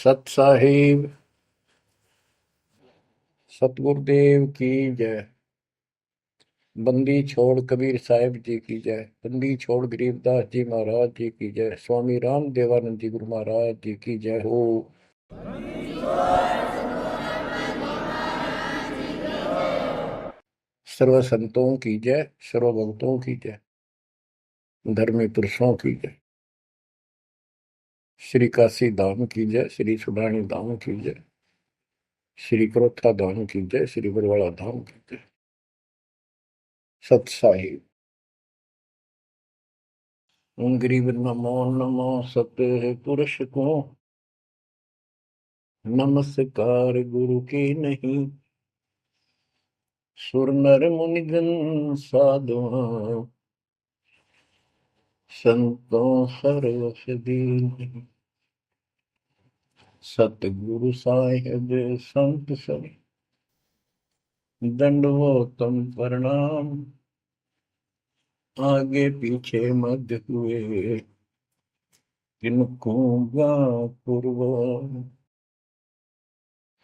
सत साहिब सतगुरुदेव की जय। बंदी छोड़ कबीर साहिब जी की जय। बंदी छोड़ गरीबदास जी महाराज जी की जय। स्वामी राम देवानंद जी गुरु महाराज जी की जय हो। सर्व संतों की जय, सर्व भक्तों की जय, धर्मी पुरुषों की जय। श्री काशी धाम की जय, श्री सुडानी धाम की जय, श्री क्रोथा धाम की जय, श्री बरवाड़ा धाम की जय। सत साहिब गरीब नमो नमो सत पुरुष को नमस्कार गुरु की नहीं। सुर नर मुनिजन साधुआ संतों सर्वस दीन। सतगुरु साहिब संत सब दंडवतम प्रणाम। आगे पीछे मध्य हुए किनको पूर्व।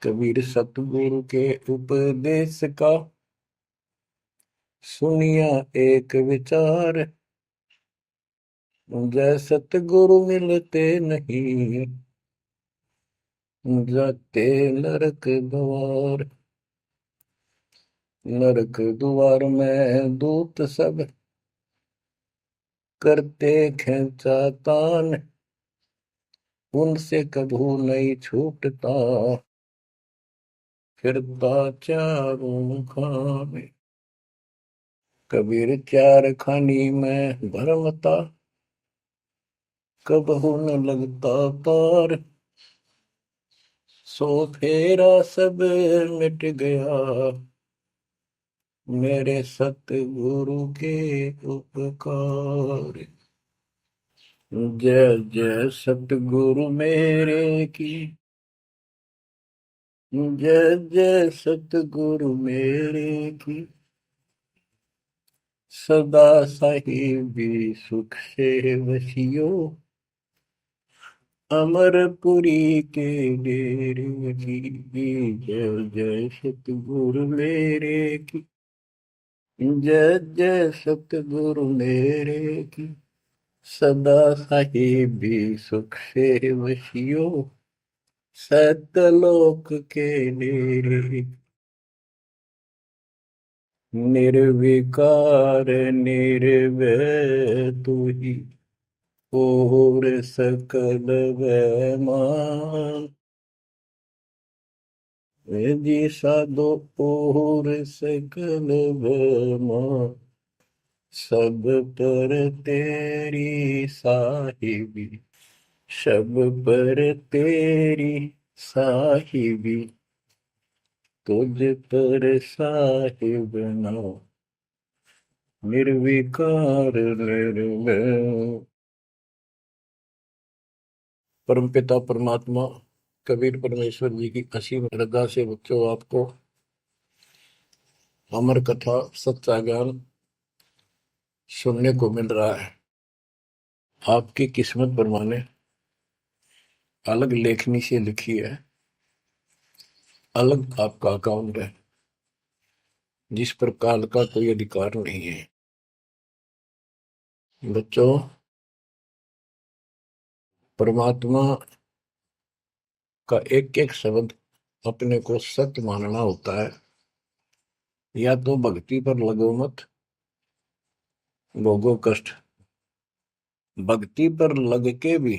कबीर सतगुरु के उपदेश का सुनिया एक विचार। जय सतगुरु मिलते नहीं जाते नरक द्वार। नरक द्वार में दूत सब करते खेचातान। उनसे कभू नहीं छूटता फिरता चारों खाने। कबीर चार खानी में भरमता कबहू न लगता पार। सो फेरा सब मिट गया मेरे सतगुरु के उपकार। जय जय सतगुरु मेरे की जय जय सतगुरु मेरे की। सदा साहिबी सुख से वसियो अमरपुरी के डेरे की। जय जय सतगुरु मेरे की जय जय सतगुरु मेरे की। सदा साहिबी सुख से वसियो सतलोक के डेरे। निर्विकार निर्भय तू ही और सकल वैमान। जी साधो और सकल वैमान। सब पर तेरी साहिबी सब पर तेरी साहिबी। तुझ पर साहिब ना निर्विकार निर्भय। परमपिता परमात्मा कबीर परमेश्वर जी की असीम श्रद्धा से बच्चों आपको अमर कथा सच्चा ज्ञान सुनने को मिल रहा है। आपकी किस्मत परमाने अलग लेखनी से लिखी है, अलग आपका अकाउंट है जिस पर काल का कोई अधिकार नहीं है। बच्चों, परमात्मा का एक एक शब्द अपने को सत्य मानना होता है। या तो भक्ति पर लगो मत भोगो कष्ट। भक्ति पर लग के भी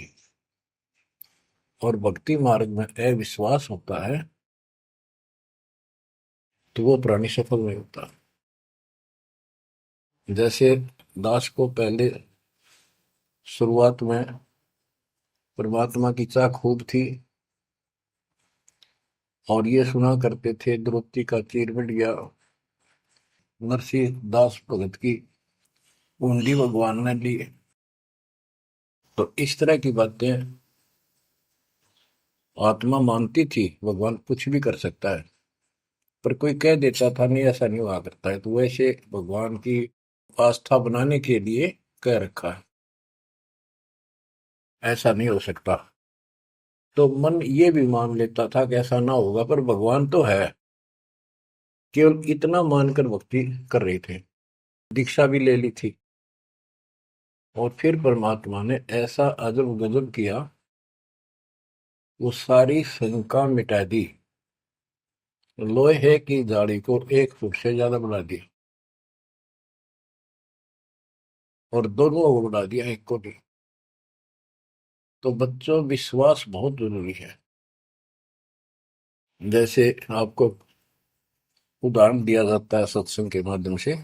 और भक्ति मार्ग में अविश्वास होता है तो वो प्राणी सफल नहीं होता। जैसे दास को पहले शुरुआत में परमात्मा की चाह खूब थी और ये सुना करते थे द्रौपदी का चीर मिट गया, नरसिंह दास भगत की कुंडी भगवान ने ली। तो इस तरह की बातें आत्मा मानती थी भगवान कुछ भी कर सकता है, पर कोई कह देता था नहीं ऐसा नहीं हुआ करता है। तो वैसे भगवान की आस्था बनाने के लिए कह रखा है ऐसा नहीं हो सकता। तो मन ये भी मान लेता था कि ऐसा ना होगा, पर भगवान तो है। केवल इतना मानकर भक्ति कर रहे थे, दीक्षा भी ले ली थी। और फिर परमात्मा ने ऐसा अजब गजब किया, वो सारी शंका मिटा दी। लोहे की जाड़ी को 1 फुट से ज्यादा बढ़ा दिया, और दोनों को बढ़ा दिया, एक को नहीं। तो बच्चों, विश्वास बहुत जरूरी है। जैसे आपको उदाहरण दिया जाता है सत्संग के माध्यम से।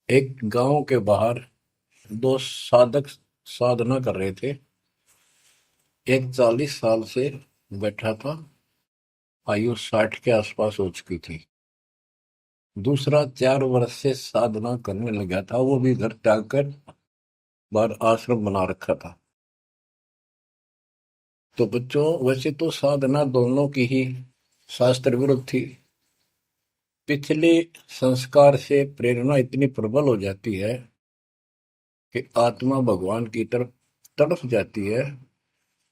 एक गांव के बाहर दो साधक साधना कर रहे थे। एक 40 साल से बैठा था, आयु 60 के आसपास हो चुकी थी। दूसरा 4 वर्ष से साधना करने लगा था, वो भी घर त्याग कर बाहर आश्रम बना रखा था। तो बच्चों, वैसे तो साधना दोनों की ही शास्त्र विरुद्ध थी। पिछले संस्कार से प्रेरणा इतनी प्रबल हो जाती है कि आत्मा भगवान की तरफ तड़प जाती है,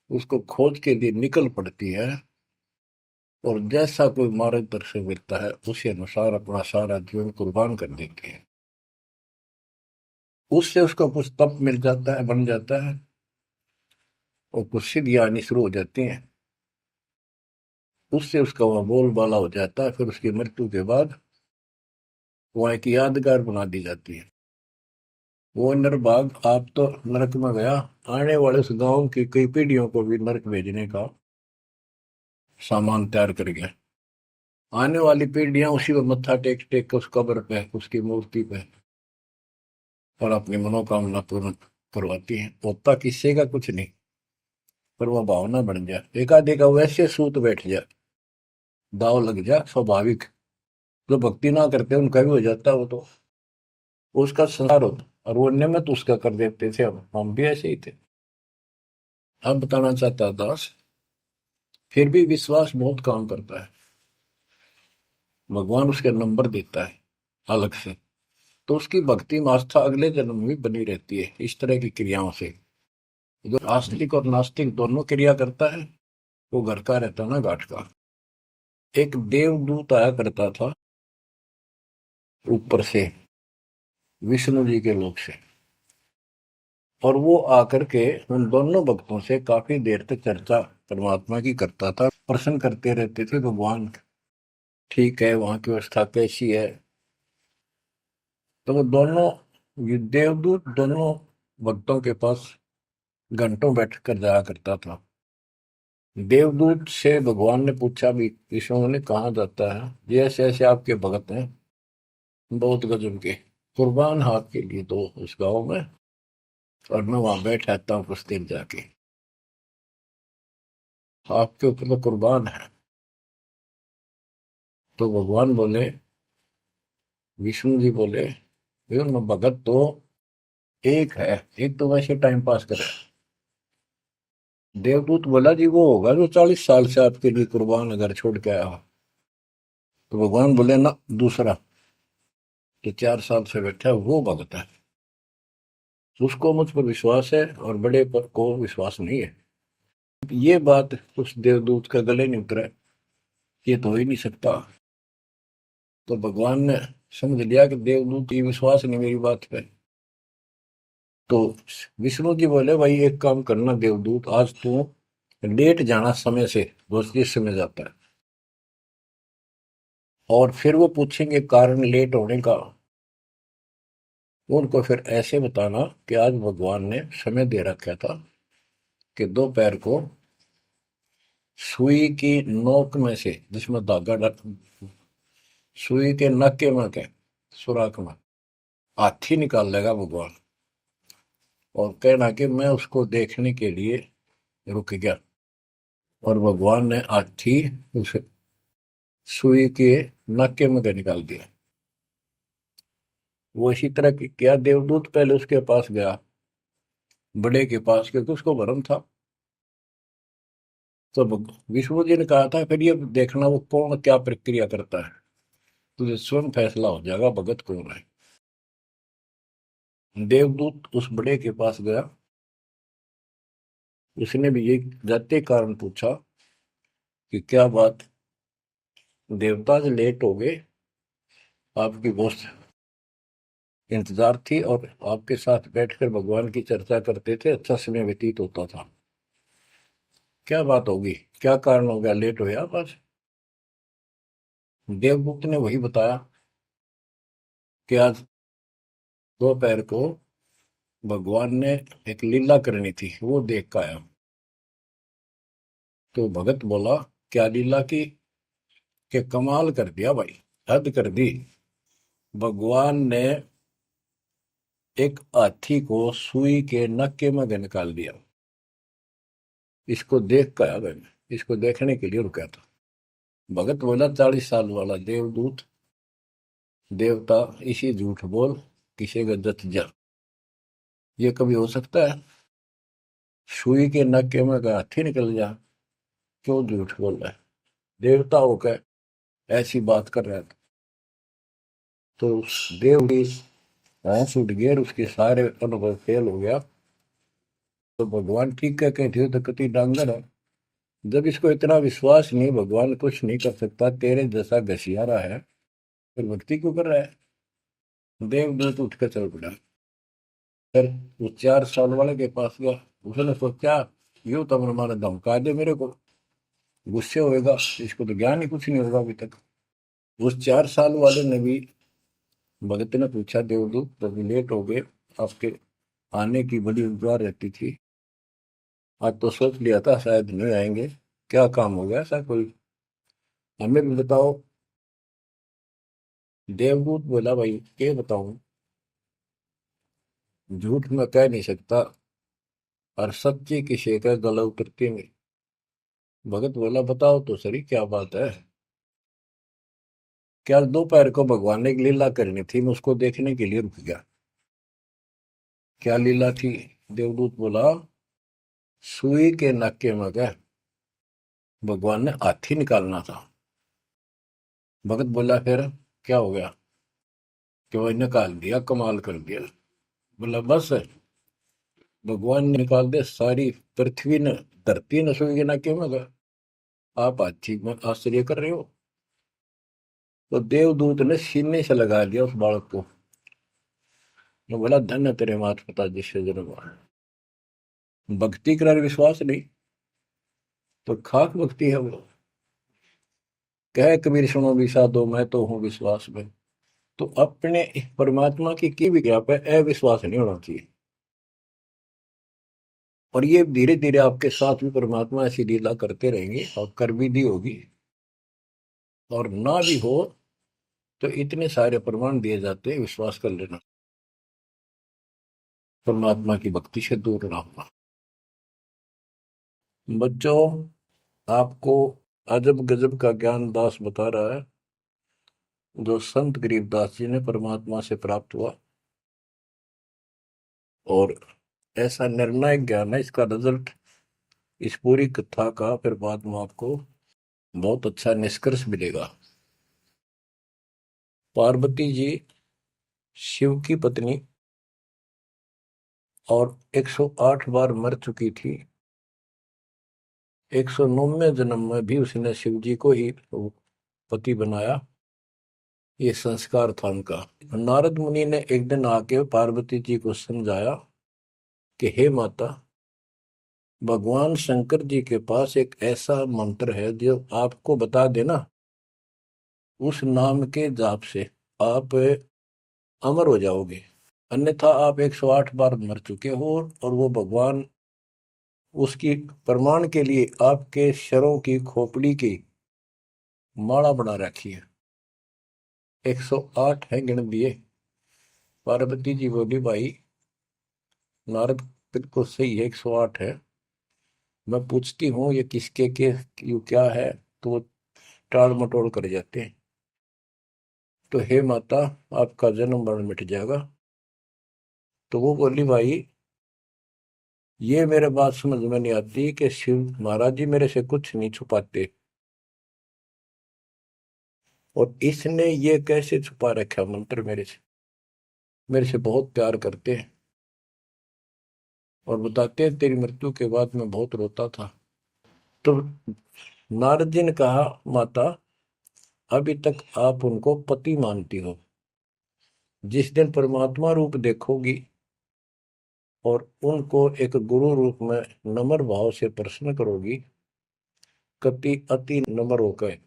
उसको खोज के लिए निकल पड़ती है, और जैसा कोई मार्गदर्शन मिलता है उसी अनुसार अपना सारा जीवन कुर्बान कर देती है। उससे उसको कुछ तप मिल जाता है, बन जाता है, और कुछ सिद्धियां आनी शुरू हो जाती हैं। उससे उसका वह बोलबाला हो जाता है। फिर उसकी मृत्यु के बाद वह एक यादगार बना दी जाती है। वो नरभाग, आप तो नरक में गया, आने वाले उस गांव की कई पीढ़ियों को भी नरक भेजने का सामान तैयार कर गया। आने वाली पीढ़ियां उसी पर मत्था टेक टेक के उस कब्र पे, उसकी मूर्ति पे, और अपनी मनोकामना पूर्ण करवाती हैं। होता किसी का कुछ नहीं, पर वह भावना बन जाए, एकाधिका वैसे सूत बैठ जाए, दाव लग जाए, स्वाभाविक। जो भक्ति ना करते उनका भी हो जाता है, वो तो उसका संसार होता। और वो नियमित उसका कर देते थे, हम भी ऐसे ही थे। अब बताना चाहता दास, फिर भी विश्वास बहुत काम करता है। भगवान उसके नंबर देता है अलग से, तो उसकी भक्ति में आस्था अगले जन्म में भी बनी रहती है इस तरह की क्रियाओं से। जो आस्तिक और नास्तिक दोनों क्रिया करता है, वो घर का रहता ना घाट का। एक देवदूत आया करता था ऊपर से, विष्णु जी के लोक से, और वो आकर के उन दोनों भक्तों से काफी देर तक चर्चा परमात्मा की करता था। प्रश्न करते रहते थे, भगवान ठीक है, वहां की व्यवस्था कैसी है। तो वो दोनों, ये देवदूत दोनों भक्तों के पास घंटों बैठ कर जाया करता था। देवदूत से भगवान ने पूछा भी, विष्णु ने, कहा जाता है ये ऐसे ऐसे आपके भगत हैं, बहुत गजब के, कुर्बान हाथ के लिए तो उस गांव में, और मैं वहां बैठ रहता हूँ कुछ देर जाके, आपके ऊपर तो कुर्बान है। तो भगवान बोले, विष्णु जी बोले, मैं भगत तो एक है, एक तो वैसे टाइम पास करे। देवदूत बोला, जी वो होगा जो 40 साल से आपके लिए कुर्बान अगर छोड़ के आया हो। तो भगवान बोले, ना, दूसरा जो 4 साल से बैठा है वो भगत है, उसको मुझ पर विश्वास है और बड़े पर को विश्वास नहीं है। ये बात उस देवदूत का गले नहीं उतरा, ये तो हो ही नहीं सकता। तो भगवान ने समझ लिया कि देवदूत की विश्वास नहीं मेरी बात पे। तो विष्णु जी बोले, भाई एक काम करना देवदूत, आज तू लेट जाना समय से, जिस समय जाता है, और फिर वो पूछेंगे कारण लेट होने का, उनको फिर ऐसे बताना कि आज भगवान ने समय दे रखा था कि दोपहर को सुई की नोक में से, जिसमें धागा डर, सुई के नक्के में के सुराख में हाथी निकाल लेगा भगवान, और कहना कि मैं उसको देखने के लिए रुक गया। और भगवान ने हाथी उस सुई के नक्के में के निकाल दिया। वो इसी तरह की क्या, देवदूत पहले उसके पास गया, बड़े के पास, क्योंकि उसको भरम था। तो विष्णु जी ने कहा था, फिर ये देखना वो कौन क्या प्रक्रिया करता है, तुझे स्वयं फैसला हो जाएगा भगत कौन है। देवदूत उस बड़े के पास गया, उसने भी ये जाते कारण पूछा कि क्या बात, देवता से लेट हो गए, आपकी बहुत इंतजार थी और आपके साथ बैठकर भगवान की चर्चा करते थे, अच्छा समय व्यतीत होता था। क्या बात होगी, क्या कारण हो गया, लेट हो गया बस। देवदूत ने वही बताया कि आज दोपहर को भगवान ने एक लीला करनी थी, वो देख कर आया। तो भगत बोला, क्या लीला की? कि कमाल कर दिया भाई, हद कर दी। भगवान ने एक हाथी को सुई के नक्के में निकाल दिया। इसको देख कर आया मैं, इसको देखने के लिए रुका था। भगत बोला, 40 साल वाला देवदूत, देवता, इसी झूठ बोल, किसी का जत जा, ये कभी हो सकता है? सुई के नक्के में का हाथी निकल जा, क्यों झूठ बोल रहा है? देवता होकर ऐसी बात कर रहा था। तो उस देव की होश उठ गया और उसके सारे अनुभव फेल हो गया। तो भगवान ठीक है कहते हो तो कति डांगर है। जब इसको इतना विश्वास नहीं, भगवान कुछ नहीं कर सकता, तेरे जैसा घसियारा है, फिर भक्ति क्यों कर रहा है? देवदूत उठ कर चल पड़ा। फिर वो 4 साल वाले के पास गया। उसने सोचा, यूं तो माने धमका दे मेरे को, गुस्से होएगा, इसको तो ज्ञान ही कुछ नहीं होगा अभी तक। उस 4 साल वाले ने भी, भगत ने पूछा, देवदूत तो लेट हो गए, आपके आने की बड़ी इंतजार रहती थी, आज तो सोच लिया था शायद नहीं आएंगे, क्या काम हो गया ऐसा कोई, हमें भी बताओ। देवदूत बोला, भाई ये बताऊं, झूठ में कह नहीं सकता और सच्ची की शेखर गला उतरती नहीं। भगत बोला, बताओ तो सही क्या बात है? क्या दोपहर को भगवान ने एक लीला करनी थी, मैं उसको देखने के लिए रुक गया। क्या लीला थी? देवदूत बोला, सुई के नक्के में क्या भगवान ने हाथी निकालना था। भगत बोला, फिर क्या हो गया? कि वो निकाल दिया, कमाल कर दिया। बोला, बस भगवान ने निकाल दे, सारी पृथ्वी ने, धरती ने सुई के नक्के में गया, आप हाथी में आश्चर्य कर रहे हो? तो देवदूत ने सीने से लगा दिया उस बालक को। वो बोला, धन्य तेरे माता पिता जिससे जन्म हुआ। भक्ति कर विश्वास नहीं, तो खाक भक्ति है वो। कह कबीर सुनो भी साधो, मैं तो हूँ विश्वास में। तो अपने परमात्मा की विज्ञा पे अविश्वास नहीं होना चाहिए। और ये धीरे धीरे आपके साथ भी परमात्मा ऐसी लीला करते रहेंगे और कर भी दी होगी। और ना भी हो तो इतने सारे प्रमाण दिए जाते हैं, विश्वास कर लेना, परमात्मा की भक्ति से दूर ना होना। बच्चों, आपको अजब गजब का ज्ञान दास बता रहा है, जो संत गरीबदास जी ने परमात्मा से प्राप्त हुआ। और ऐसा निर्णायक ज्ञान है, इसका रिजल्ट इस पूरी कथा का फिर बाद में आपको बहुत अच्छा निष्कर्ष मिलेगा। पार्वती जी शिव की पत्नी और 108 बार मर चुकी थी। 109वें जन्म में भी उसने शिव जी को ही पति बनाया। ये संस्कार था उनका। नारद मुनि ने एक दिन आके पार्वती जी को समझाया कि हे माता, भगवान शंकर जी के पास एक ऐसा मंत्र है जो आपको बता देना, उस नाम के जाप से आप अमर हो जाओगे। अन्यथा आप 108 बार मर चुके हो, और वो भगवान उसकी प्रमाण के लिए आपके शरों की खोपड़ी की माला बना रखी है। 108 है, गिन दिए। पार्वती जी बोली, भाई नारद बिल्कुल सही है, 108 है। मैं पूछती हूँ ये किसके के यू क्या है, तो वो टाल मटोल कर जाते हैं। तो हे माता, आपका जन्म मरण मिट जाएगा। तो वो बोली, भाई ये मेरे बात समझ में नहीं आती कि शिव महाराज जी मेरे से कुछ नहीं छुपाते, और इसने ये कैसे छुपा रखा मंत्र मेरे से, मेरे से बहुत प्यार करते हैं। और बताते हैं तेरी मृत्यु के बाद मैं बहुत रोता था। तो नारद जी ने कहा, माता अभी तक आप उनको पति मानती हो, जिस दिन परमात्मा रूप देखोगी और उनको एक गुरु रूप में नम्र भाव से प्रश्न करोगी, कति अति नम्र होकर,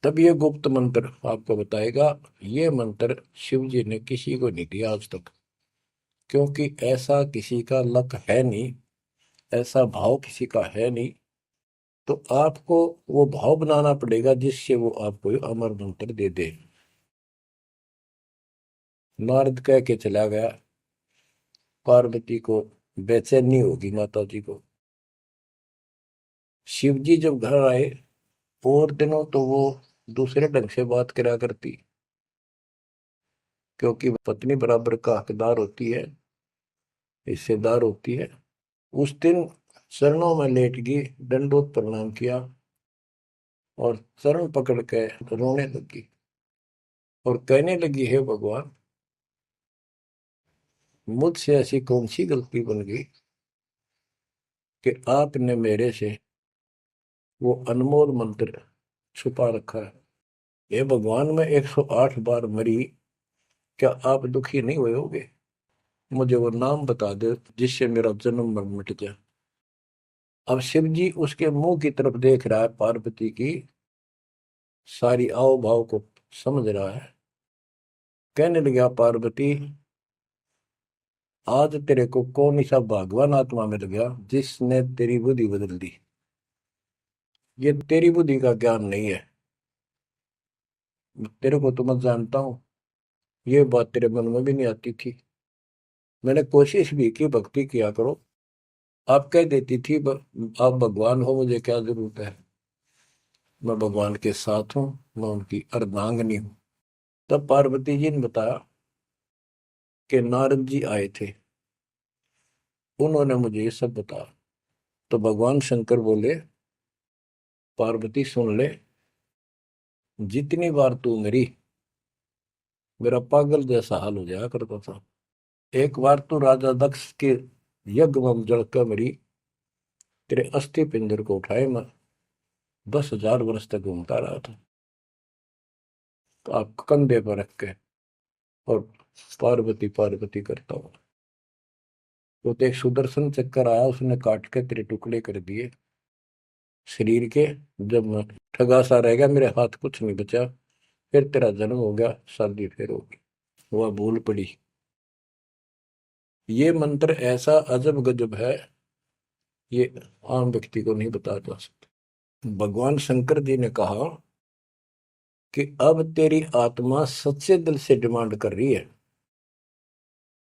तब ये गुप्त मंत्र आपको बताएगा। ये मंत्र शिव जी ने किसी को नहीं दिया आज तक, क्योंकि ऐसा किसी का लक है नहीं, ऐसा भाव किसी का है नहीं। तो आपको वो भाव बनाना पड़ेगा जिससे वो आपको ये अमर मंत्र दे दे। नारद कह के चला गया, पार्वती को बेचैनी होगी माता जी को। शिव जी जब घर आए और दिनों तो वो दूसरे ढंग से बात करा करती, क्योंकि पत्नी बराबर का हकदार होती है, हिस्सेदार होती है। उस दिन चरणों में लेट गई, दंडोत प्रणाम किया और चरण पकड़ के रोने लगी और कहने लगी, हे भगवान, मुझसे ऐसी कौन सी गलती बन गई कि आपने मेरे से वो अनमोल मंत्र छुपा रखा है। हे भगवान, मैं 108 बार मरी, क्या आप दुखी नहीं हुए होगे? मुझे वो नाम बता दे जिससे मेरा जन्म मरण मिट जाए। अब शिव जी उसके मुंह की तरफ देख रहा है, पार्वती की सारी आओ भाव को समझ रहा है। कहने लगा, पार्वती आज तेरे को कौन सा भगवान आत्मा मिल गया जिसने तेरी बुद्धि बदल दी? ये तेरी बुद्धि का ज्ञान नहीं है, तेरे को तो मैं जानता हूँ। ये बात तेरे मन में भी नहीं आती थी। मैंने कोशिश भी की, भक्ति किया करो, आप कह देती थी आप भगवान हो, मुझे क्या जरूरत है, मैं भगवान के साथ हूँ, मैं उनकी अर्धांगिनी हूँ। तब पार्वती जी ने बताया कि नारद जी आए थे, उन्होंने मुझे ये सब बताया। तो भगवान शंकर बोले, पार्वती सुन ले, जितनी बार तू मरी मेरा पागल जैसा हाल हो जाया करता था। एक बार तो राजा दक्ष के यज्ञ में जलकर मरी, तेरे अस्थि पिंजर को उठाए मैं 10,000 वर्ष तक घूमता रहा था, तो आप कंधे पर रख के और पार्वती पार्वती करता हूँ। तो एक सुदर्शन चक्कर आया, उसने काट के तेरे टुकड़े कर दिए शरीर के। जब मैं ठगा सा रह गया, मेरे हाथ कुछ नहीं बचा, फिर तेरा जन्म हो गया, शादी फिर होगी, वह भूल पड़ी। ये मंत्र ऐसा अजब गजब है, ये आम व्यक्ति को नहीं बताया जा सकता। भगवान शंकर जी ने कहा कि अब तेरी आत्मा सच्चे दिल से डिमांड कर रही है,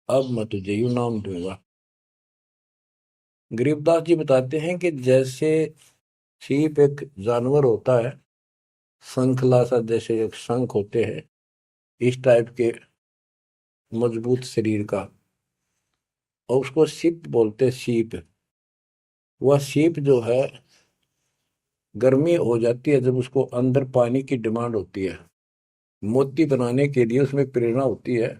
अब मैं तुझे यू नाम दूंगा। गरीबदास जी बताते हैं कि जैसे सीप एक जानवर होता है, शंखला सा जैसे एक शंख होते हैं, इस टाइप के मजबूत शरीर का, और उसको सीप बोलते हैं, सीप। वह सीप जो है, गर्मी हो जाती है जब उसको अंदर पानी की डिमांड होती है, मोती बनाने के लिए उसमें प्रेरणा होती है,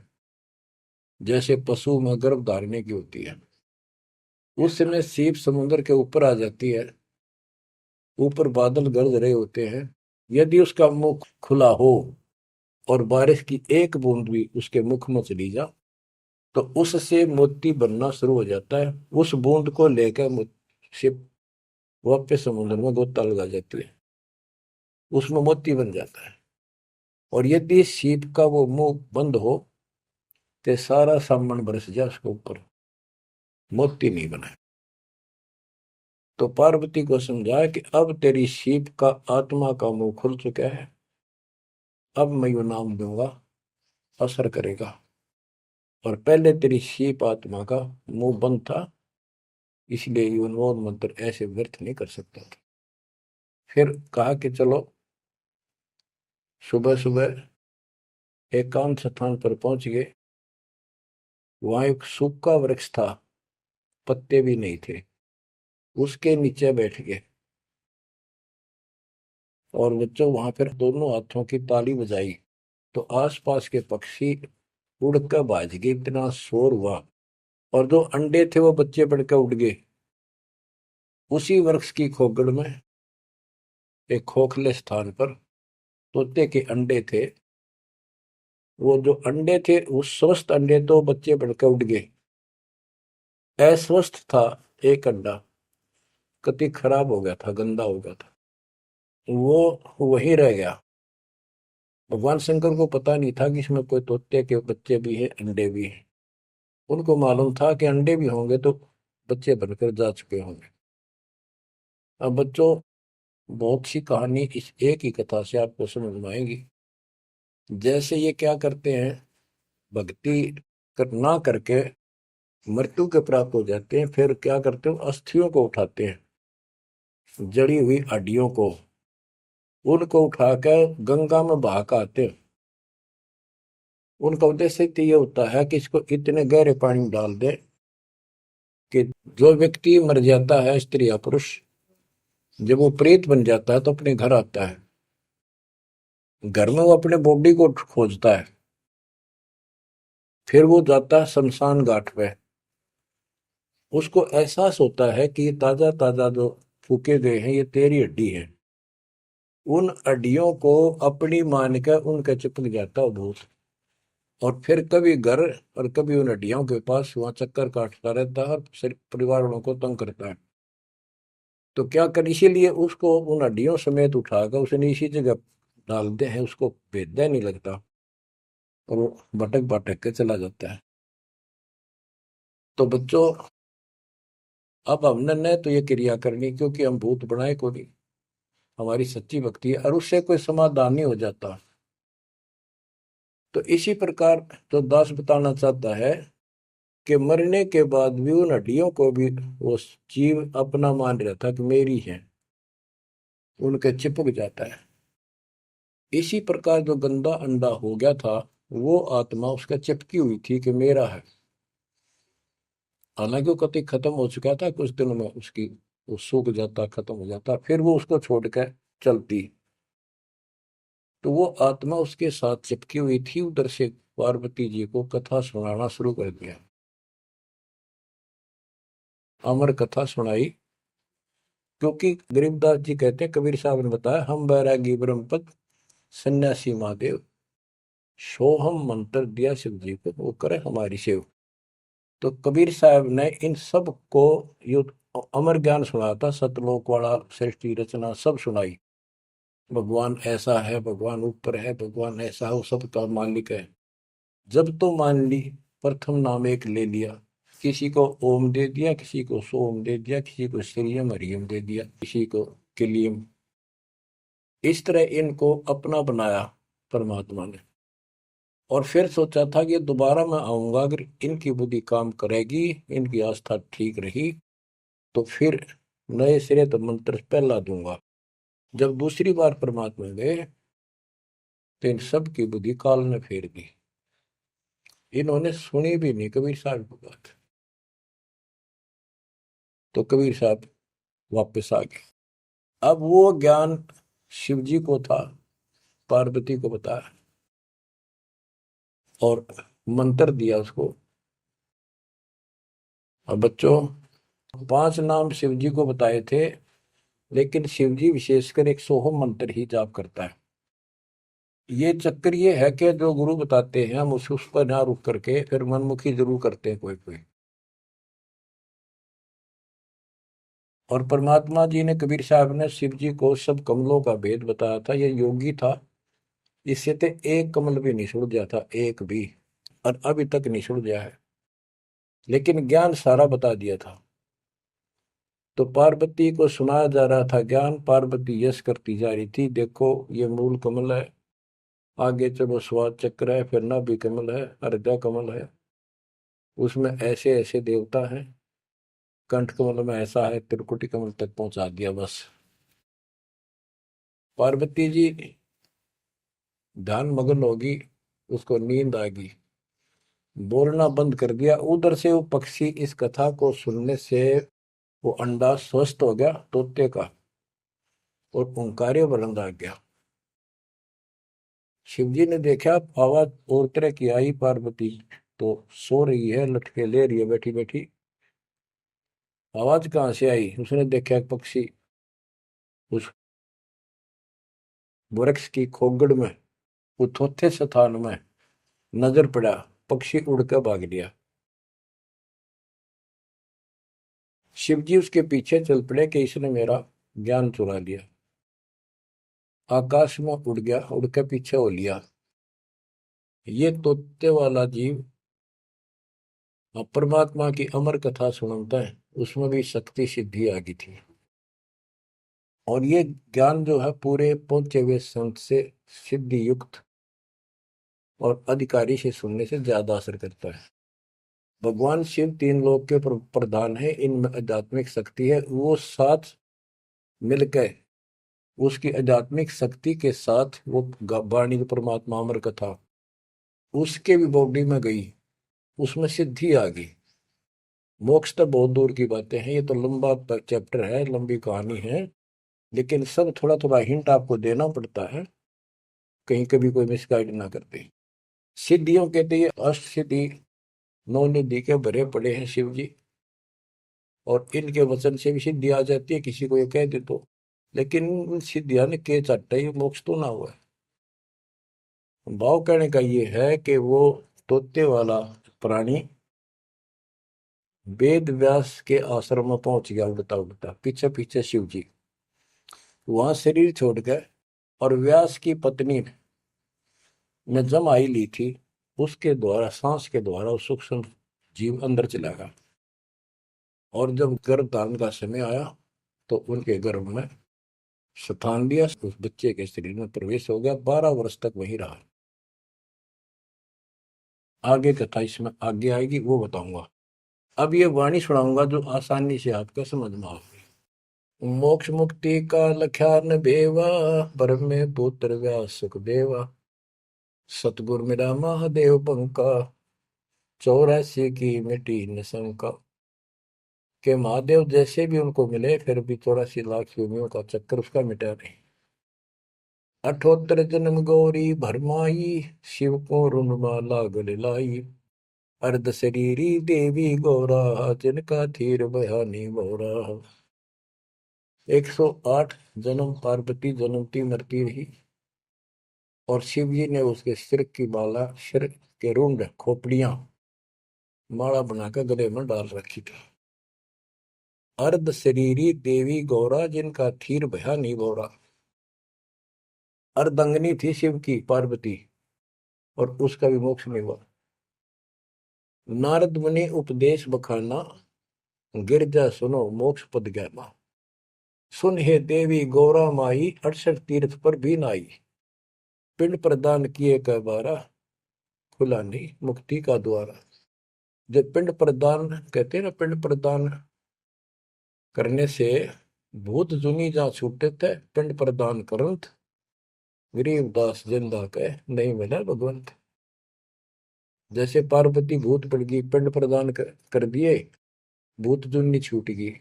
जैसे पशु में गर्भ धारने की होती है। उस समय सीप समुद्र के ऊपर आ जाती है, ऊपर बादल गरज रहे होते हैं, यदि उसका मुख खुला हो और बारिश की एक बूंद भी उसके मुख में चली जा, तो उससे मोती बनना शुरू हो जाता है। उस बूंद को लेकर शिप वापस समुद्र में गोता लगा जाती है, उसमें मोती बन जाता है। और यदि सीप का वो मुंह बंद हो तो सारा सामान बरस जाए उसके ऊपर, मोती नहीं बने। तो पार्वती को समझाया कि अब तेरी सीप का आत्मा का मुंह खुल चुका है, अब मैं यू नाम दूंगा, असर करेगा। और पहले तेरी सीप आत्मा का मुंह बंद था, इसलिए ये उन्मोद मंत्र ऐसे व्यर्थ नहीं कर सकता था। फिर कहा कि चलो, सुबह सुबह एकांत स्थान पर पहुंच गए। वहां एक सूखा वृक्ष था, पत्ते भी नहीं थे, उसके नीचे बैठ गए और बच्चों वहां पर दोनों हाथों की ताली बजाई, तो आसपास के पक्षी उड़कर भाज गए, इतना शोर हुआ। और जो अंडे थे वो बच्चे बढ़ के उड़ गए। उसी वृक्ष की खोगड़ में एक खोखले स्थान पर तोते के अंडे थे। वो जो अंडे थे उस स्वस्थ अंडे तो बच्चे बढ़ के उड़ गए। अस्वस्थ था एक अंडा, कति खराब हो गया था, गंदा हो गया था, वो वहीं रह गया। भगवान शंकर को पता नहीं था कि इसमें कोई तोते के बच्चे भी हैं, अंडे भी हैं। उनको मालूम था कि अंडे भी होंगे तो बच्चे बनकर जा चुके होंगे। अब बच्चों, बहुत सी कहानी इस एक ही कथा से आपको समझ में आएगी। जैसे ये क्या करते हैं, भक्ति ना करके मृत्यु के प्राप्त हो जाते हैं, फिर क्या करते हो, अस्थियों को उठाते हैं, जड़ी हुई हड्डियों को, उनको उठाकर गंगा में बहा के आते हैं। उनका उद्देश्य तो ये होता है कि इसको इतने गहरे पानी में डाल दे कि जो व्यक्ति मर जाता है, स्त्री या पुरुष, जब वो प्रेत बन जाता है तो अपने घर आता है। घर में वो अपने बॉडी को खोजता है, फिर वो जाता है शमशान घाट पे। उसको एहसास होता है कि ये ताजा ताजा जो फूके गए हैं ये तेरी हड्डी है। उन हड्डियों को अपनी मान कर उनके चिपक जाता है भूत, और फिर कभी घर और कभी उन हड्डियों के पास वहां चक्कर काटता रहता है और परिवार वालों को तंग करता है। तो क्या कर, इसीलिए उसको उन हड्डियों समेत उठाकर उसने इसी जगह डालते हैं, उसको भेदा नहीं लगता और वो भटक भटक के चला जाता है। तो बच्चों, अब हमने न तो ये क्रिया करनी क्योंकि हम भूत बनाए को नहीं, हमारी सच्ची भक्ति है और उससे कोई समाधान नहीं हो जाता। तो इसी प्रकार तो दास बताना चाहता है कि मरने के बाद भी उन हड्डियों को भी वो जीव अपना मान रहा था कि मेरी है, उनके चिपक जाता है। इसी प्रकार जो गंदा अंडा हो गया था, वो आत्मा उसका चिपकी हुई थी कि मेरा है। हालांकि वो कति खत्म हो चुका था, कुछ दिनों में उसकी वो सूख जाता, खत्म हो जाता, फिर वो उसको छोड़कर चलती। तो वो आत्मा उसके साथ चिपकी हुई थी। उधर से पार्वती जी को कथा सुनाना शुरू कर दिया, अमर कथा सुनाई। क्योंकि गरीबदास जी कहते हैं, कबीर साहब ने बताया, हम बैरागी ब्रह्मपद सन्यासी महादेव, सोहम मंत्र दिया शिव जी को, वो करे हमारी सेव। तो कबीर साहब ने इन सब को यो अमर ज्ञान सुनाया था, सतलोक वाला, सृष्टि रचना सब सुनाई। भगवान ऐसा है, भगवान ऊपर है, भगवान ऐसा है, वो सबका मालिक है। जब तो मान ली, प्रथम नाम एक ले लिया, किसी को ओम दे दिया, किसी को सोम दे दिया, किसी को श्रीयम हरियम दे दिया, किसी को किलियम। इस तरह इनको अपना बनाया परमात्मा ने। और फिर सोचा था कि दोबारा मैं आऊंगा, अगर इनकी बुद्धि काम करेगी, इनकी आस्था ठीक रही, तो फिर नए सिरे तो मंत्र पहला दूंगा। जब दूसरी बार परमात्मा गए तो इन सब की बुद्धि काल ने फेर दी। इन्होंने सुनी भी नहीं कबीर साहब की बात। तो कबीर साहब वापस आ गए। अब वो ज्ञान शिव जी को था, पार्वती को बताया और मंत्र दिया उसको। अब बच्चों, 5 नाम शिव जी को बताए थे, लेकिन शिव जी विशेषकर एक सोहम मंत्र ही जाप करता है। ये चक्कर ये है कि जो गुरु बताते हैं हम उस पर ना रुक करके फिर मनमुखी जरूर करते हैं कोई कोई। और परमात्मा जी ने, कबीर साहब ने शिव जी को सब कमलों का भेद बताया था। ये योगी था, इससे तो एक कमल भी नहीं सुलझा था, एक भी, और अभी तक नहीं सुलझा है, लेकिन ज्ञान सारा बता दिया था। तो पार्वती को सुनाया जा रहा था ज्ञान, पार्वती यश करती जा रही थी, देखो ये मूल कमल है, आगे चलो स्वाद चक्र है, फिर नाभि कमल है, हृदय कमल है, उसमें ऐसे ऐसे देवता हैं, कंठ कमल में ऐसा है, त्रिकुटी कमल तक पहुंचा दिया बस। पार्वती जी ध्यान मग्न होगी, उसको नींद आ गई, बोलना बंद कर दिया। उधर से वो पक्षी इस कथा को सुनने से वो अंडा स्वस्थ हो गया तोते का, और ओंकार्य बुलंद आ गया। शिव जी ने देखा, आवाज और तरह की आई, पार्वती तो सो रही है, लटके ले रही है बैठी बैठी। आवाज कहाँ से आई? उसने देखा एक पक्षी उस वृक्ष की खोगड़ में, उथोथे स्थान में नजर पड़ा। पक्षी उड़ कर भाग लिया। शिवजी उसके पीछे चल पड़े कि इसने मेरा ज्ञान चुरा लिया। आकाश में उड़ गया, उड़ के पीछे हो लिया। ये तोते वाला जीव परमात्मा की अमर कथा सुनता है, उसमें भी शक्ति सिद्धि आ गई थी। और ये ज्ञान जो है पूरे पहुंचे हुए संत से सिद्धि युक्त और अधिकारी से सुनने से ज्यादा असर करता है। भगवान शिव तीन लोक के प्रधान है, इनमें आध्यात्मिक शक्ति है। वो साथ मिलकर उसकी आध्यात्मिक शक्ति के साथ वो वाणी परमात्मा अमर कथा उसके भी बॉडी में गई, उसमें सिद्धि आ गई। मोक्ष तो बहुत दूर की बातें हैं, ये तो लंबा चैप्टर है, लंबी कहानी है। लेकिन सब थोड़ा थोड़ा हिंट आपको देना पड़ता है, कहीं कभी कोई मिसगाइड ना करते। सिद्धियों कहते ये अष्ट सिद्धि नौ निधि के भरे पड़े हैं शिव जी, और इनके वचन से भी सिद्धि आ जाती है, किसी को ये कह दे तो। लेकिन सिद्धियां ने के चाटा, ये मोक्ष तो ना हुआ है। भाव कहने का ये है कि वो तोते वाला प्राणी वेद व्यास के आश्रम में पहुंच गया, उड़ता उड़ता पीछे पीछे शिव जी। वहां शरीर छोड़ गए, और व्यास की पत्नी ने जमाई ली थी, उसके द्वारा सांस के द्वारा उस सूक्ष्म जीव अंदर चला गया। और जब गर्भ धारण का समय आया तो उनके गर्भ में स्थान लिया, उस बच्चे के शरीर में प्रवेश हो गया, 12 वर्ष तक वहीं रहा। आगे कथा इसमें आगे आएगी, वो बताऊंगा। अब ये वाणी सुनाऊंगा जो आसानी से आपको समझ में आएगी। मोक्ष मुक्ति का लख्यान बेवा, ब्रह्म में पुत्र व्यास सुखदेवा। सतगुर मेरा महादेव पंका, 84 की मिटी न शंका। के महादेव जैसे भी उनको मिले, फिर भी 84 लाख योनियों का चक्कर उसका मिटा नहीं। 78 जन्म गौरी भरमाई, शिव को रुणमाला गले लाई। अर्ध शरीरी देवी गौरा, जिनका थीर बयानी मोरा। 108 जन्म पार्वती जन्मती मरती रही, और शिव जी ने उसके सिर की माला, सिर के रुंड खोपड़ियां माला बनाकर गले में डाल रखी थी। अर्ध शरीरी देवी गौरा, जिनका थीर भया नहीं भौरा। अर्धंगनी थी शिव की पार्वती, और उसका भी मोक्ष नहीं हुआ। नारद मुनि उपदेश बखाना, गिरजा सुनो मोक्ष पद ज्ञाना। सुन हे देवी गौरा माई, 68 तीर्थ पर भी नाई। पिंड प्रदान किए कह बारा, खुला नहीं मुक्ति का द्वारा। जब पिंड प्रदान कहते हैं ना, पिंड प्रदान करने से भूत जुनी जा छूटे थे, पिंड प्रदान करंत गरीबदास जिंदा कह नहीं मिला भगवंत। जैसे पार्वती भूत पड़ गई, पिंड प्रदान कर दिए, भूत जुनी छूट गई,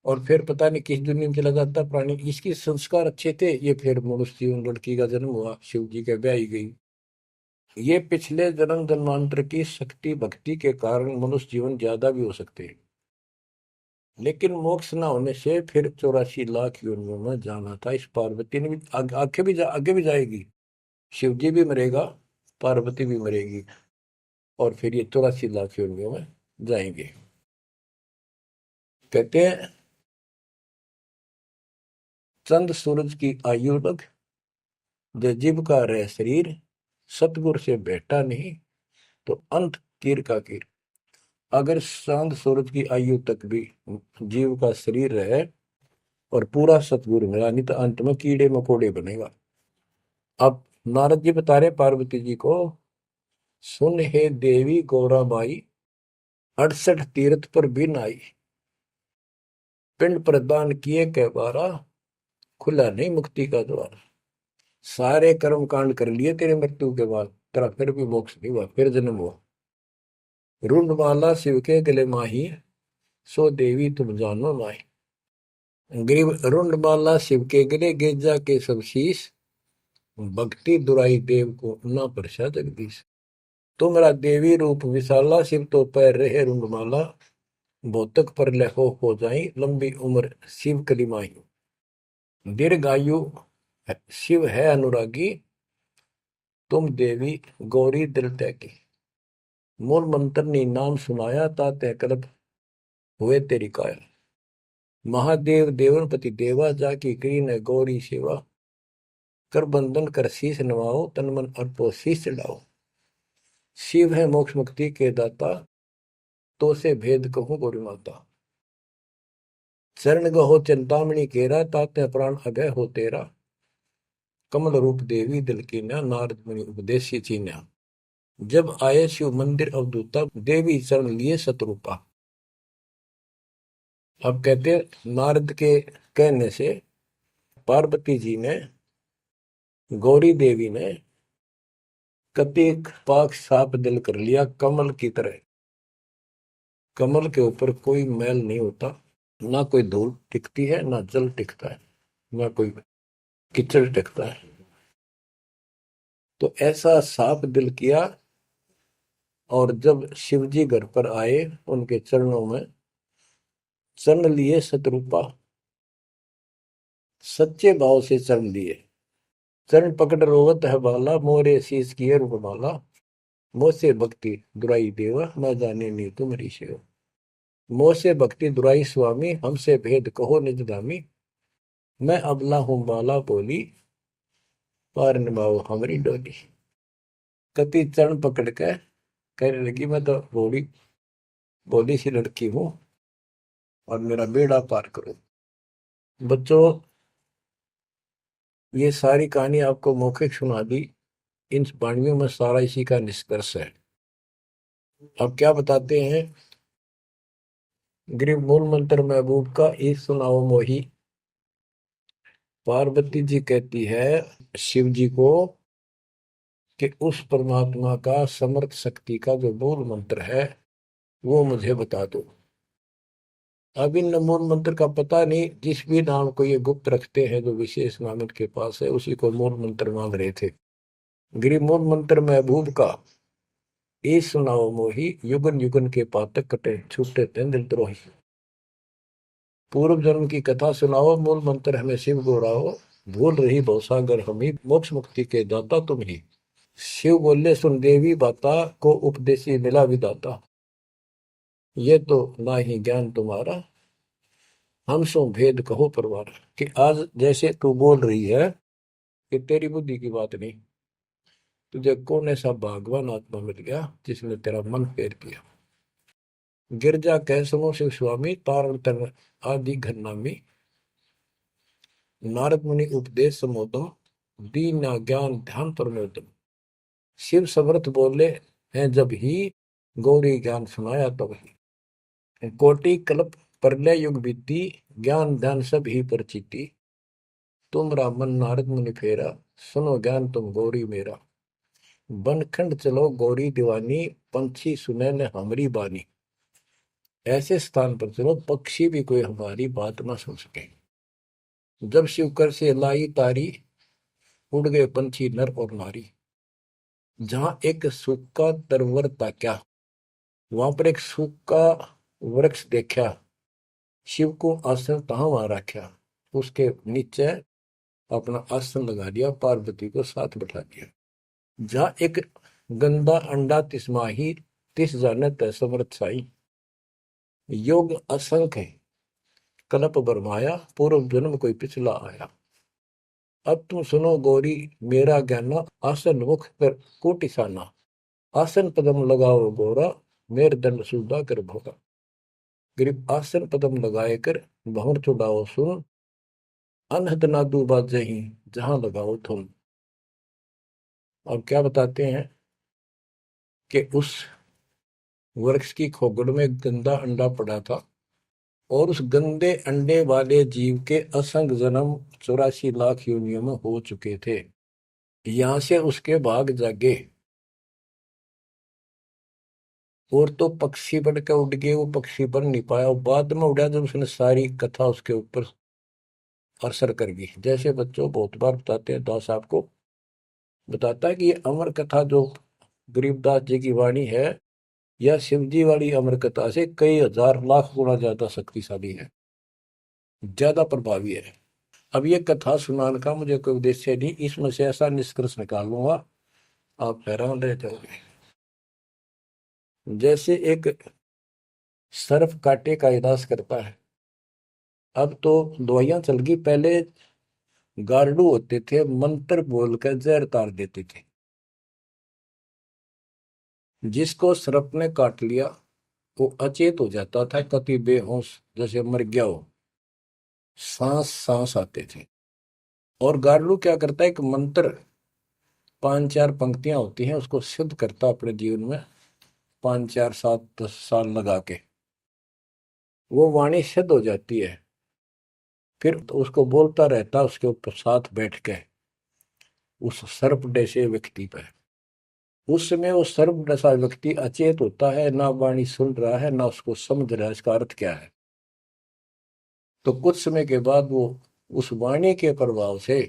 और फिर पता नहीं किस दुनिया में चला जाता प्राणी। इसके संस्कार अच्छे थे, ये फिर मनुष्य जीवन, लड़की का जन्म हुआ, शिव जी के ब्याही गई। ये पिछले जन्म जन्मांतर की शक्ति भक्ति के कारण मनुष्य जीवन ज्यादा भी हो सकते हैं। लेकिन मोक्ष न होने से फिर 84 लाख योनियों में जाना था। इस पार्वती ने भी आगे भी जाएगी। शिव जी भी मरेगा, पार्वती भी मरेगी, और फिर ये 84 लाख योनियों में जाएंगे। कहते हैं चंद सूरज की आयु लग, जो जीव का रह शरीर। सतगुर से बैठा नहीं तो अंत कीर का कीर। अगर चांद सूरज की आयु तक भी जीव का शरीर रहे और पूरा सतगुरु मिला नहीं, तो अंत में कीड़े मकोड़े बनेगा। अब नारद जी बता रहे पार्वती जी को, सुन हे देवी गौरा माई, 68 तीर्थ पर भी नाई। पिंड प्रदान किए कह बारा, खुला नहीं मुक्ति का द्वार। सारे कर्म कांड कर लिए तेरे मृत्यु के बाद, तेरा फिर भी मोक्ष नहीं हुआ, फिर जन्म हुआ। रुंडमाला शिव के गले माही, सो देवी तुम जानो माही। ग्रीव रुंडमाला शिव के गले, गेजा के सब शीश। भक्ति दुराई देव को ना परसा जगदीश। तुमरा देवी रूप विशाला, शिव तो पैर रहे रुंगमाला, भौतक पर लहो हो जाई, लंबी उम्र शिव कलिमाई। दीर्घायु शिव है अनुरागी, तुम देवी गौरी दिल त्यागी। मूल मंत्र ने नाम सुनाया, ताते कल्प हुए तेरी काया। महादेव देवनपति देवा, जाकी करी न गौरी सेवा, कर बंधन कर शीश नवाओ, तन मन अर्पो शीश चढ़ाओ। शिव है मोक्ष मुक्ति के दाता, तो से भेद कहूं गौरी माता। चरण गहो चिंतामणि केरा, ताते प्राण अभय हो तेरा। कमल रूप देवी दिल की न्या, नारद मुनि उपदेशी चीन्या। जब आए शिव मंदिर अवधूता, देवी चरण लिए शत्रुपा। अब कहते नारद के कहने से पार्वती जी ने, गौरी देवी ने कतिक पाक साफ दिल कर लिया, कमल की तरह। कमल के ऊपर कोई मैल नहीं होता, ना कोई धूल टिकती है, ना जल टिकता है, ना कोई कीचड़ टिकता है। तो ऐसा साफ दिल किया। और जब शिवजी घर पर आए, उनके चरणों में चरण लिए शत्रुपा, सच्चे भाव से चरण लिए। चरण पकड़ रोवत है बाला, मोरे शीश किए रूपमाला। मोसे भक्ति दुराई देवा, न जाने नी तुम्हारी सेवा। मोसे भक्ति दुराई स्वामी, हमसे भेद कहो निज दामी। मैं अबला हूं बाला बोली, पार निभाओ हमारी डोली। कति चरण पकड़ के कहने लगी, मैं तो बोली बोली सी लड़की हूं, और मेरा बेड़ा पार करो। बच्चों, ये सारी कहानी आपको मौखिक सुना दी। इन वाणियों में सारा इसी का निष्कर्ष है। अब क्या बताते हैं, गृह मूल मंत्र महबूब का, एक सुनाओ मोही। पार्वती जी कहती है शिव जी को कि उस परमात्मा का समर्थ शक्ति का जो मूल मंत्र है वो मुझे बता दो। अब इन मूल मंत्र का पता नहीं, जिस भी नाम को ये गुप्त रखते हैं, जो विशेष नाम इनके पास है, उसी को मूल मंत्र मांग रहे थे। गृह मूल मंत्र महबूब का, ए सुनाओ मोही, युगन युगन के पातक कटे, छूटे तें दिल द्रोही। पूर्व जन्म की कथा सुनाओ, मूल मंत्र हमें शिव गोराओ। भूल रही भवसागर हमी, मोक्ष मुक्ति के दाता तुम ही। शिव बोले सुन देवी बाता, को उपदेशी मिला विदाता। ये तो ना ही ज्ञान तुम्हारा, हम सो भेद कहो परवार। कि आज जैसे तू बोल रही है कि तेरी बुद्धि की बात नहीं, तुझे कौन ऐसा भगवान आत्मा मिल गया जिसने तेरा मन फेर किया। गिरजा कह सुनो शिव स्वामी, तारण तर आदि घरनामी। नारद मुनि उपदेश समोदम, दीन ज्ञान ध्यान परमोदम। शिव समर्थ बोले हैं जब ही, गौरी ज्ञान सुनाया तब ही। कोटि कल्प प्रलय युग बीती, ज्ञान ध्यान सब ही परचिति। तुमरा मन नारद मुनि फेरा, सुनो ज्ञान तुम गौरी मेरा। बनखंड चलो गौरी दीवानी, पंछी सुने न हमारी बानी। ऐसे स्थान पर चलो पक्षी भी कोई हमारी बात ना सुन सके। जब शिवकर से लाई तारी, उड़ गए पंछी नर और नारी। जहां एक सूखा तरवर ताक्या, वहां पर एक सूखा वृक्ष देखा। शिव को आसन तहां वहां रखा, उसके नीचे अपना आसन लगा दिया, पार्वती को साथ बैठा दिया। जहां एक गंदा अंडा तिस्माही, तिस जाने तय समर्थ साई। योग असंख्य कल्प बरमाया, पूर्व जन्म कोई पिछला आया। अब तुम सुनो गौरी मेरा ज्ञाना, आसन मुख कर कोटिसाना। आसन पदम लगाओ गौरा, मेर दंड सुधा कर भोगा। गरीब आसन पदम लगाए कर, भंवर चुड़ाओ सुन। अनहद नादू बाजे ही, जहां लगाओ तुम। और क्या बताते हैं कि उस वृक्ष की खोगड़ में गंदा अंडा पड़ा था, और उस गंदे अंडे वाले जीव के असंख्य जन्म 84 लाख योनियों में हो चुके थे। यहां से उसके भाग जागे, और तो पक्षी बन के उड़ गए, वो पक्षी बन नहीं पाया। बाद में उड़ा जब उसने सारी कथा उसके ऊपर असर कर गई। जैसे बच्चों बहुत बार बताते हैं, दास आपको बताता है कि ये अमर कथा जो गरीबदास जी की वाणी है, यह शिव जी वाली अमर कथा से कई हजार लाख गुना ज्यादा शक्तिशाली है, ज्यादा प्रभावी है। अब ये कथा सुनाने का मुझे कोई उद्देश्य नहीं, इसमें से ऐसा निष्कर्ष निकाल लूंगा आप हैरान रह जाओगे। जैसे एक सर्प कांटे का इलाज करता है, अब तो दवाइयां चल गई, पहले गार्डू होते थे, मंत्र बोलकर जहर तार देते थे। जिसको सर्प ने काट लिया वो अचेत हो जाता था, कति बेहोश जैसे मर गया हो, सांस सांस आते थे। और गार्डू क्या करता है, एक मंत्र 5-4 पंक्तियां होती हैं, उसको सिद्ध करता अपने जीवन में, 5 4 7 10 साल लगा के वो वाणी सिद्ध हो जाती है। फिर तो उसको बोलता रहता उसके ऊपर साथ बैठ के उस सर्प जैसे व्यक्ति पर। उस समय वो सर्प जैसा व्यक्ति अचेत होता है, ना वाणी सुन रहा है ना उसको समझ रहा है इसका अर्थ क्या है। तो कुछ समय के बाद वो उस वाणी के प्रभाव से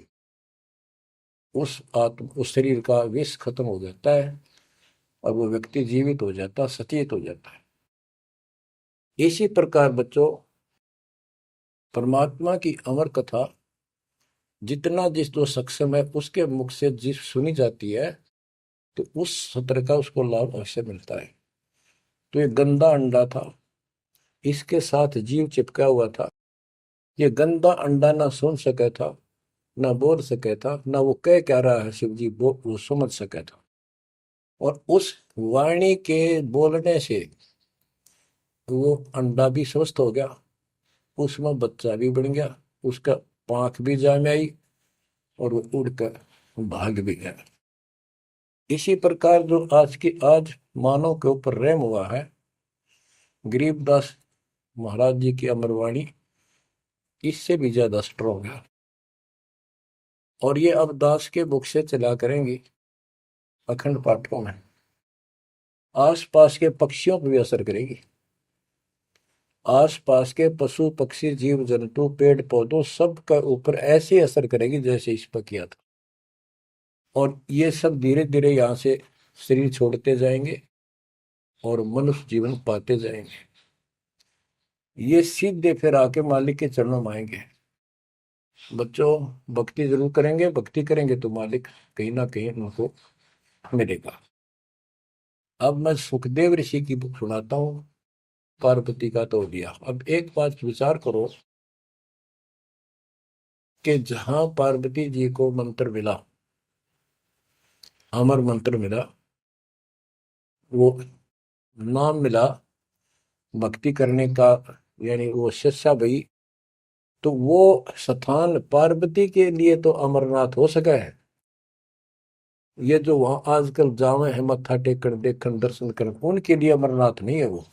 उस शरीर का विष खत्म हो जाता है और वो व्यक्ति जीवित हो जाता, सचेत हो जाता है। इसी प्रकार बच्चों, परमात्मा की अमर कथा जितना जिस जो सक्षम है उसके मुख से जिस सुनी जाती है, तो उस सत्र का उसको लाभ अवश्य मिलता है। तो ये गंदा अंडा था, इसके साथ जीव चिपका हुआ था। ये गंदा अंडा ना सुन सका था, ना बोल सका था, ना वो कह क्या रहा है शिव जी वो समझ सका था। और उस वाणी के बोलने से वो अंडा भी स्वस्थ हो गया, उसमें बच्चा भी बन गया, उसका पांख भी जाम आई और वो उड़कर भाग भी गया। इसी प्रकार जो आज मानव के ऊपर रहम हुआ है, गरीबदास महाराज जी की अमरवाणी इससे भी ज्यादा स्ट्रोंग है। और ये अब दास के बुक से चला करेंगी अखंड पाठों में, आसपास के पक्षियों पर भी असर करेगी। आसपास के पशु पक्षी जीव जंतु पेड़ पौधों सब का ऊपर ऐसे असर करेगी जैसे इस पर किया था। और ये सब धीरे धीरे यहाँ से शरीर छोड़ते जाएंगे और मनुष्य जीवन पाते जाएंगे। ये सीधे फिर आके मालिक के चरणों में आएंगे। बच्चों, भक्ति जरूर करेंगे, भक्ति करेंगे तो मालिक कहीं ना कहीं उनको मिलेगा। अब मैं सुखदेव ऋषि की बुक सुनाता हूँ, पार्वती का तो दिया। अब एक बात विचार करो कि जहां पार्वती जी को मंत्र मिला, अमर मंत्र मिला, वो नाम मिला भक्ति करने का, यानी वो शिष्या भई, तो वो स्थान पार्वती के लिए तो अमरनाथ हो सका है। ये जो वहां आजकल जावे हैं मत्था टेकन देखन दर्शन कर, उनके लिए अमरनाथ नहीं है वो।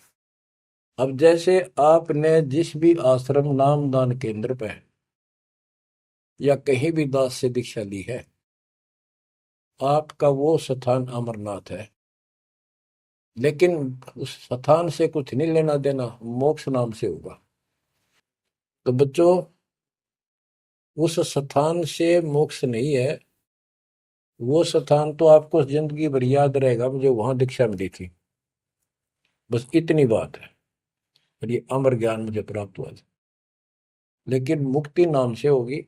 अब जैसे आपने जिस भी आश्रम नाम दान केंद्र पे या कहीं भी दास से दीक्षा ली है, आपका वो स्थान अमरनाथ है। लेकिन उस स्थान से कुछ नहीं लेना देना, मोक्ष नाम से होगा। तो बच्चों, उस स्थान से मोक्ष नहीं है, वो स्थान तो आपको जिंदगी भर याद रहेगा, मुझे वहां दीक्षा मिली थी, बस इतनी बात है। और ये अमर ज्ञान मुझे प्राप्त हुआ था। लेकिन मुक्ति नाम से होगी।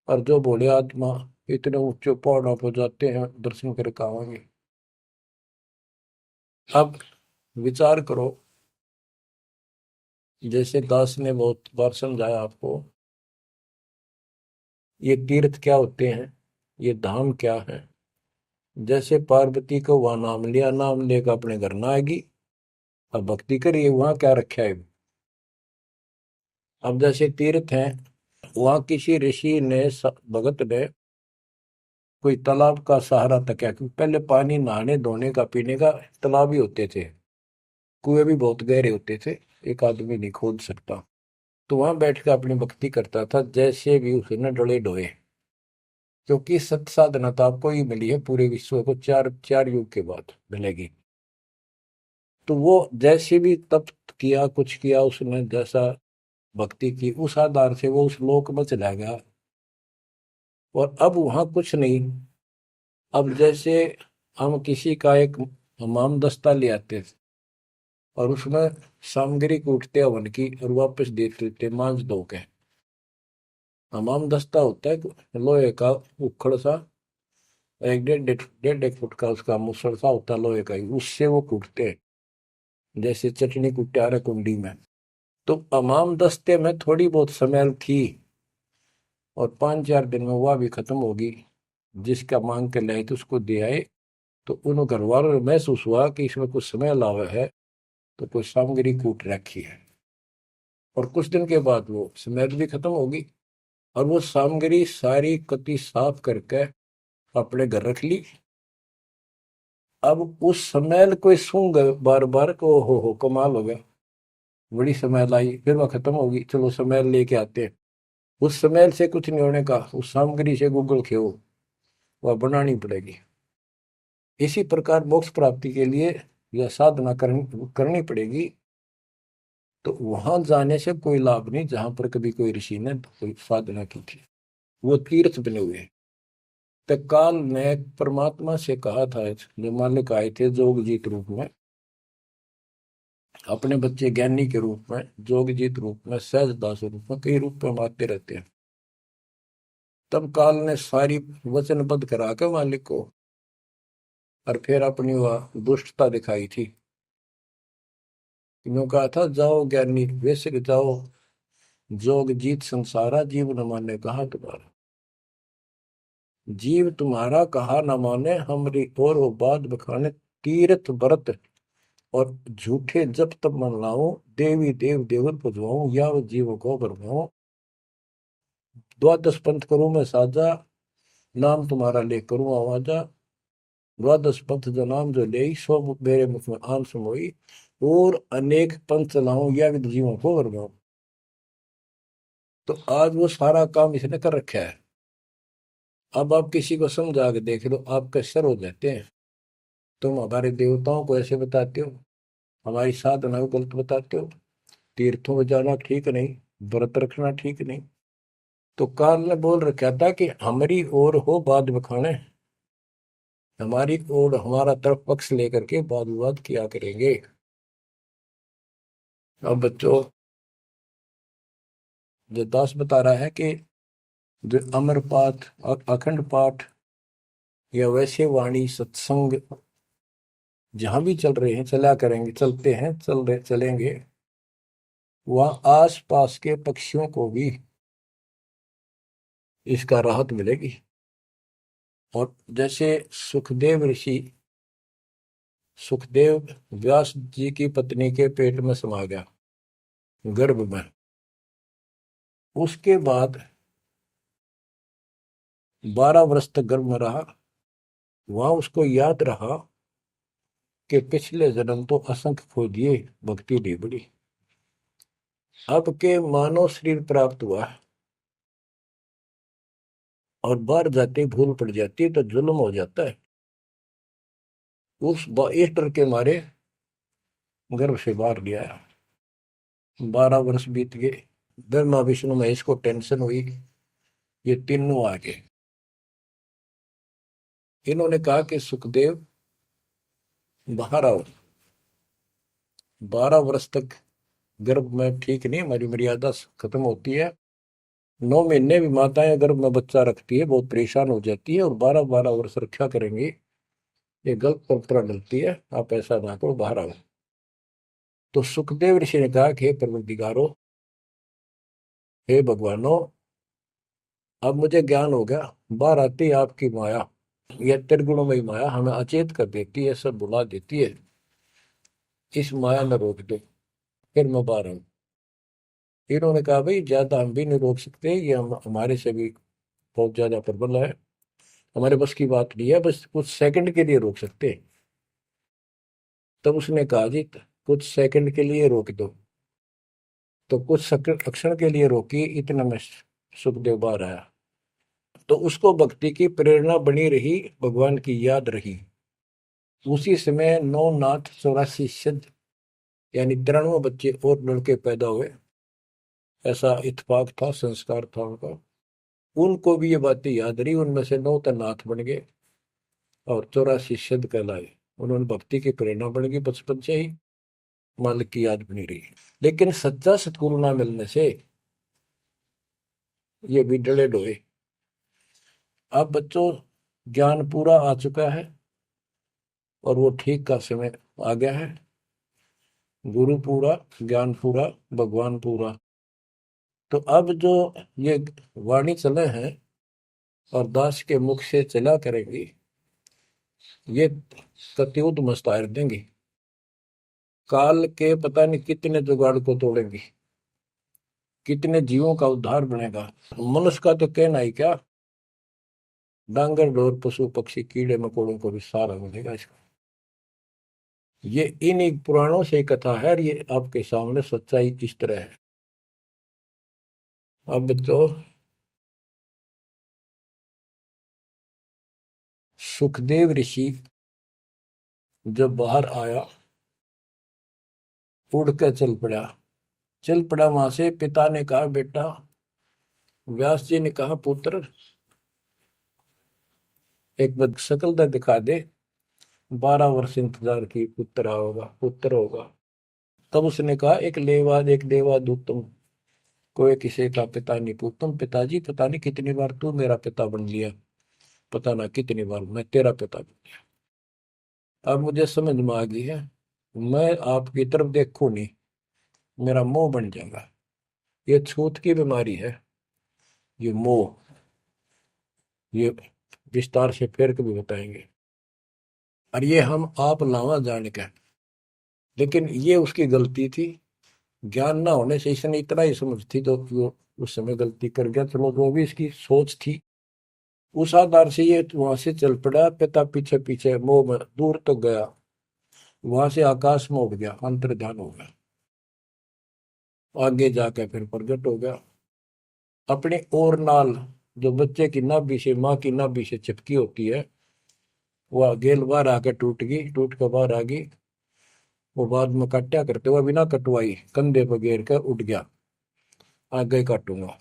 और जो बोले आत्मा इतने ऊंचे पहाड़ों पर जाते हैं दर्शन करके आवांगे। अब विचार करो, जैसे दास ने बहुत बार समझाया आपको, ये तीर्थ क्या होते हैं, ये धाम क्या है। जैसे पार्वती को वहां नाम लिया, नाम लेकर अपने घर ना आएगी, अब भक्ति करिए, वहां क्या रखा है। अब जैसे तीर्थ है, वहां किसी ऋषि ने भगत ने कोई तालाब का सहारा तक है, क्योंकि पहले पानी नहाने धोने का पीने का तालाब ही होते थे, कुएं भी बहुत गहरे होते थे, एक आदमी नहीं खोद सकता। तो वहां बैठ कर अपनी भक्ति करता था, जैसे भी उसने डले डोए। क्योंकि सत साधना तो आपको ही मिली है, पूरे विश्व को चार चार युग के बाद मिलेगी। तो वो जैसे भी तप किया, कुछ किया उसने, जैसा भक्ति की, उस आधार से वो उस लोक में चला गया। और अब वहां कुछ नहीं। अब जैसे हम किसी का एक हमाम दस्ता ले आते थे और उसमें सामग्री कूटते हवन की और वापस देते थे मांझ धो के। हमाम दस्ता होता है लोहे का उखड़ सा, एक डेढ़ एक फुट का उसका मुसड़ सा होता है लोहे का ही, उससे वो कूटते हैं जैसे चटनी कुट्टे आ रहे कुंडी में। तो हमाम दस्ते में थोड़ी बहुत स्मेल थी और 5-4 दिन में वह भी खत्म होगी। जिसका मांग के लाए तो उसको दे आए, तो उन घर वालों ने महसूस हुआ कि इसमें कुछ स्मेल आवा है, तो कोई सामग्री कूट रखी है। और कुछ दिन के बाद वो स्मेल भी खत्म होगी और वो सामग्री सारी कति साफ करके अपने घर रख ली। अब उस स्मेल को सूंघ बार बार को हो कमाल हो गया, बड़ी स्मेल आई, फिर वह खत्म होगी, चलो स्मेल लेके आते हैं। उस स्मेल से कुछ नहीं होने का, उस सामग्री से गूगल खेओ, वह बनानी पड़ेगी। इसी प्रकार मोक्ष प्राप्ति के लिए यह साधना करनी पड़ेगी। तो वहां जाने से कोई लाभ नहीं जहां पर कभी कोई ऋषि ने कोई साधना की थी, वो तीर्थ बने हुए हैं। तो काल ने परमात्मा से कहा था, जो मालिक आए थे जोगजीत रूप में, अपने बच्चे ज्ञानी के रूप में, जोगजीत रूप में, सहजदास रूप में, कई रूप में हम आते रहते हैं। तब काल ने सारी वचनबद्ध करा के मालिक को, और फिर अपनी वह दुष्टता दिखाई थी। यूं कहा था, जाओ ज्ञानी वैसे जाओ, जोग जीत संसारा, जीव न माने कहा तुम्हारा। जीव तुम्हारा कहा न माने, हमरी और वो बात बखाने, तीर्थ व्रत और झूठे जब तब मन लाऊं, देवी देव देवर पुजवाऊं, या वो जीव को बरमाऊं। द्वादश पंथ करूं मैं साजा, नाम तुम्हारा ले करूं आवाजा। द्वादश पंथ जो नाम जो ले, सो मेरे मुख में आम समोई, और अनेक पंथ चलाऊं, या विद जीवों को बरमाऊं। तो आज वो सारा काम इसने कर रखा है। अब आप किसी को समझा के देख लो, आपके सर हो जाते हैं। तुम हमारे देवताओं को ऐसे बताते हो, हमारी साधना को गलत बताते हो, तीर्थों में जाना ठीक नहीं, व्रत रखना ठीक नहीं। तो काल ने बोल रखा था कि हमारी ओर हो बाद बखाने, हमारी ओर हमारा तरफ पक्ष लेकर के वाद विवाद किया करेंगे। अब बच्चों, जो दास बता रहा है कि जो अमर पाठ और अखंड पाठ या वैसे वाणी सत्संग जहां भी चल रहे हैं, चला करेंगे, चलते हैं, चल रहे चलेंगे, वहां आस पास के पक्षियों को भी इसका राहत मिलेगी। और जैसे सुखदेव ऋषि, सुखदेव व्यास जी की पत्नी के पेट में समा गया, गर्भ में, उसके बाद 12 वर्ष तक गर्भ में रहा। वहां उसको याद रहा कि पिछले जन्म तो असंख्य खो दिए, भक्ति नहीं बड़ी, अब के मानव शरीर प्राप्त हुआ और बाहर जाते भूल पड़ जाती है तो जुल्म हो जाता है। इस डर के मारे गर्भ से बाहर लिया। 12 वर्ष बीत गए, ब्रह्मा विष्णु महेश को टेंशन हुई, ये तीनों आ गए। इन्होंने कहा कि सुखदेव बाहर आओ, 12 वर्ष तक गर्भ में ठीक नहीं, हमारी मर्यादा खत्म होती है। 9 महीने भी माताएं गर्भ में बच्चा रखती है, बहुत परेशान हो जाती है, और 12-12 वर्ष रक्षा करेंगी, ये गलत परंपरा डलती है, आप ऐसा ना करो, बाहर आओ। तो सुखदेव ऋषि ने कहा कि हे परवरदिगारो, हे भगवानो, अब मुझे ज्ञान हो गया, बाहर आती है आपकी माया, यह त्रिगुणमयी माया हमें अचेत कर देती है, सब बुला देती है, इस माया में रोक दो, फिर मैं बाहर आऊं। इन्होंने कहा भाई ज्यादा हम भी नहीं रोक सकते, ये हमारे से भी बहुत ज्यादा प्रबल है, हमारे बस की बात नहीं है, बस कुछ सेकंड के लिए रोक सकते हैं। तब उसने कहा जी कुछ सेकंड के लिए रोक दो। तो कुछ क्षण के लिए रोकी, इतना में सुखदेव बाहर आया। तो उसको भक्ति की प्रेरणा बनी रही, भगवान की याद रही। उसी समय 9 नाथ 84 सिद्ध, यानी 93 बच्चे और लड़के पैदा हुए, ऐसा इत्तेफाक था, संस्कार था उनका। उनको भी ये बातें याद रही, उनमें से 9 तो नाथ बन गए। और 84 सिद्ध कहलाए। उन्होंने भक्ति की प्रेरणा बन गई बचपन से ही, मालिक की याद बनी रही। लेकिन सच्चा सतगुरु ना मिलने से ये भी डले डोए। अब बच्चों ज्ञान पूरा आ चुका है और वो ठीक का समय आ गया है। गुरु पूरा, ज्ञान पूरा, भगवान पूरा। तो अब जो ये वाणी चले हैं और दास के मुख से चला करेगी, ये कत्युत मस्तार देंगी। काल के पता नहीं कितने जुगाड़ को तोड़ेंगी, कितने जीवों का उद्धार बनेगा। मनुष्य का तो कहना ही क्या, डांगर डोर पशु पक्षी कीड़े मकोड़ों को भी सहारा मिलेगा इसका। ये इन पुराणों से कथा है और ये आपके सामने सच्चाई किस तरह है। अब तो सुखदेव ऋषि जब बाहर आया, उड़ कर चल पड़ा वहां से। पिता ने कहा बेटा, व्यास जी ने कहा पुत्र, एक बार शकल तो दिखा दे। 12 वर्ष इंतजार की, पुत्र होगा। तब उसने कहा एक लेवा दूतम, कोई किसी का पिता नहीं पूछतम। पिताजी पता नहीं कितनी बार तू मेरा पिता बन लिया, पता ना कितनी बार मैं तेरा पिता बन लिया। अब मुझे समझ में आ गई है, मैं आपकी तरफ देखूं नहीं, मेरा मोह बन जाएगा। ये छूत की बीमारी है, ये मोह। ये विस्तार से फिर कभी बताएंगे। और ये हम आप लावा जाने का, लेकिन ये उसकी गलती थी। ज्ञान ना होने से इसने इतना ही समझ थी जो कि वो उस समय गलती कर गया। चलो जो भी इसकी सोच थी, उस आधार से ये वहां से चल पड़ा। पिता पीछे पीछे मोह में दूर तक गया, वहां से आकाश में उड़ गया, अंतर ध्यान हो गया। आगे जाकर फिर प्रकट हो गया अपने और नाल, जो बच्चे की नाभि से, माँ की नाभि से चिपकी होती है, वह गेल बाहर आकर टूट गई, टूट कर बाहर आ गई। वो बाद में काटा करते हुए बिना कटवाई कंधे पर घेर कर उठ गया, आगे काटूंगा।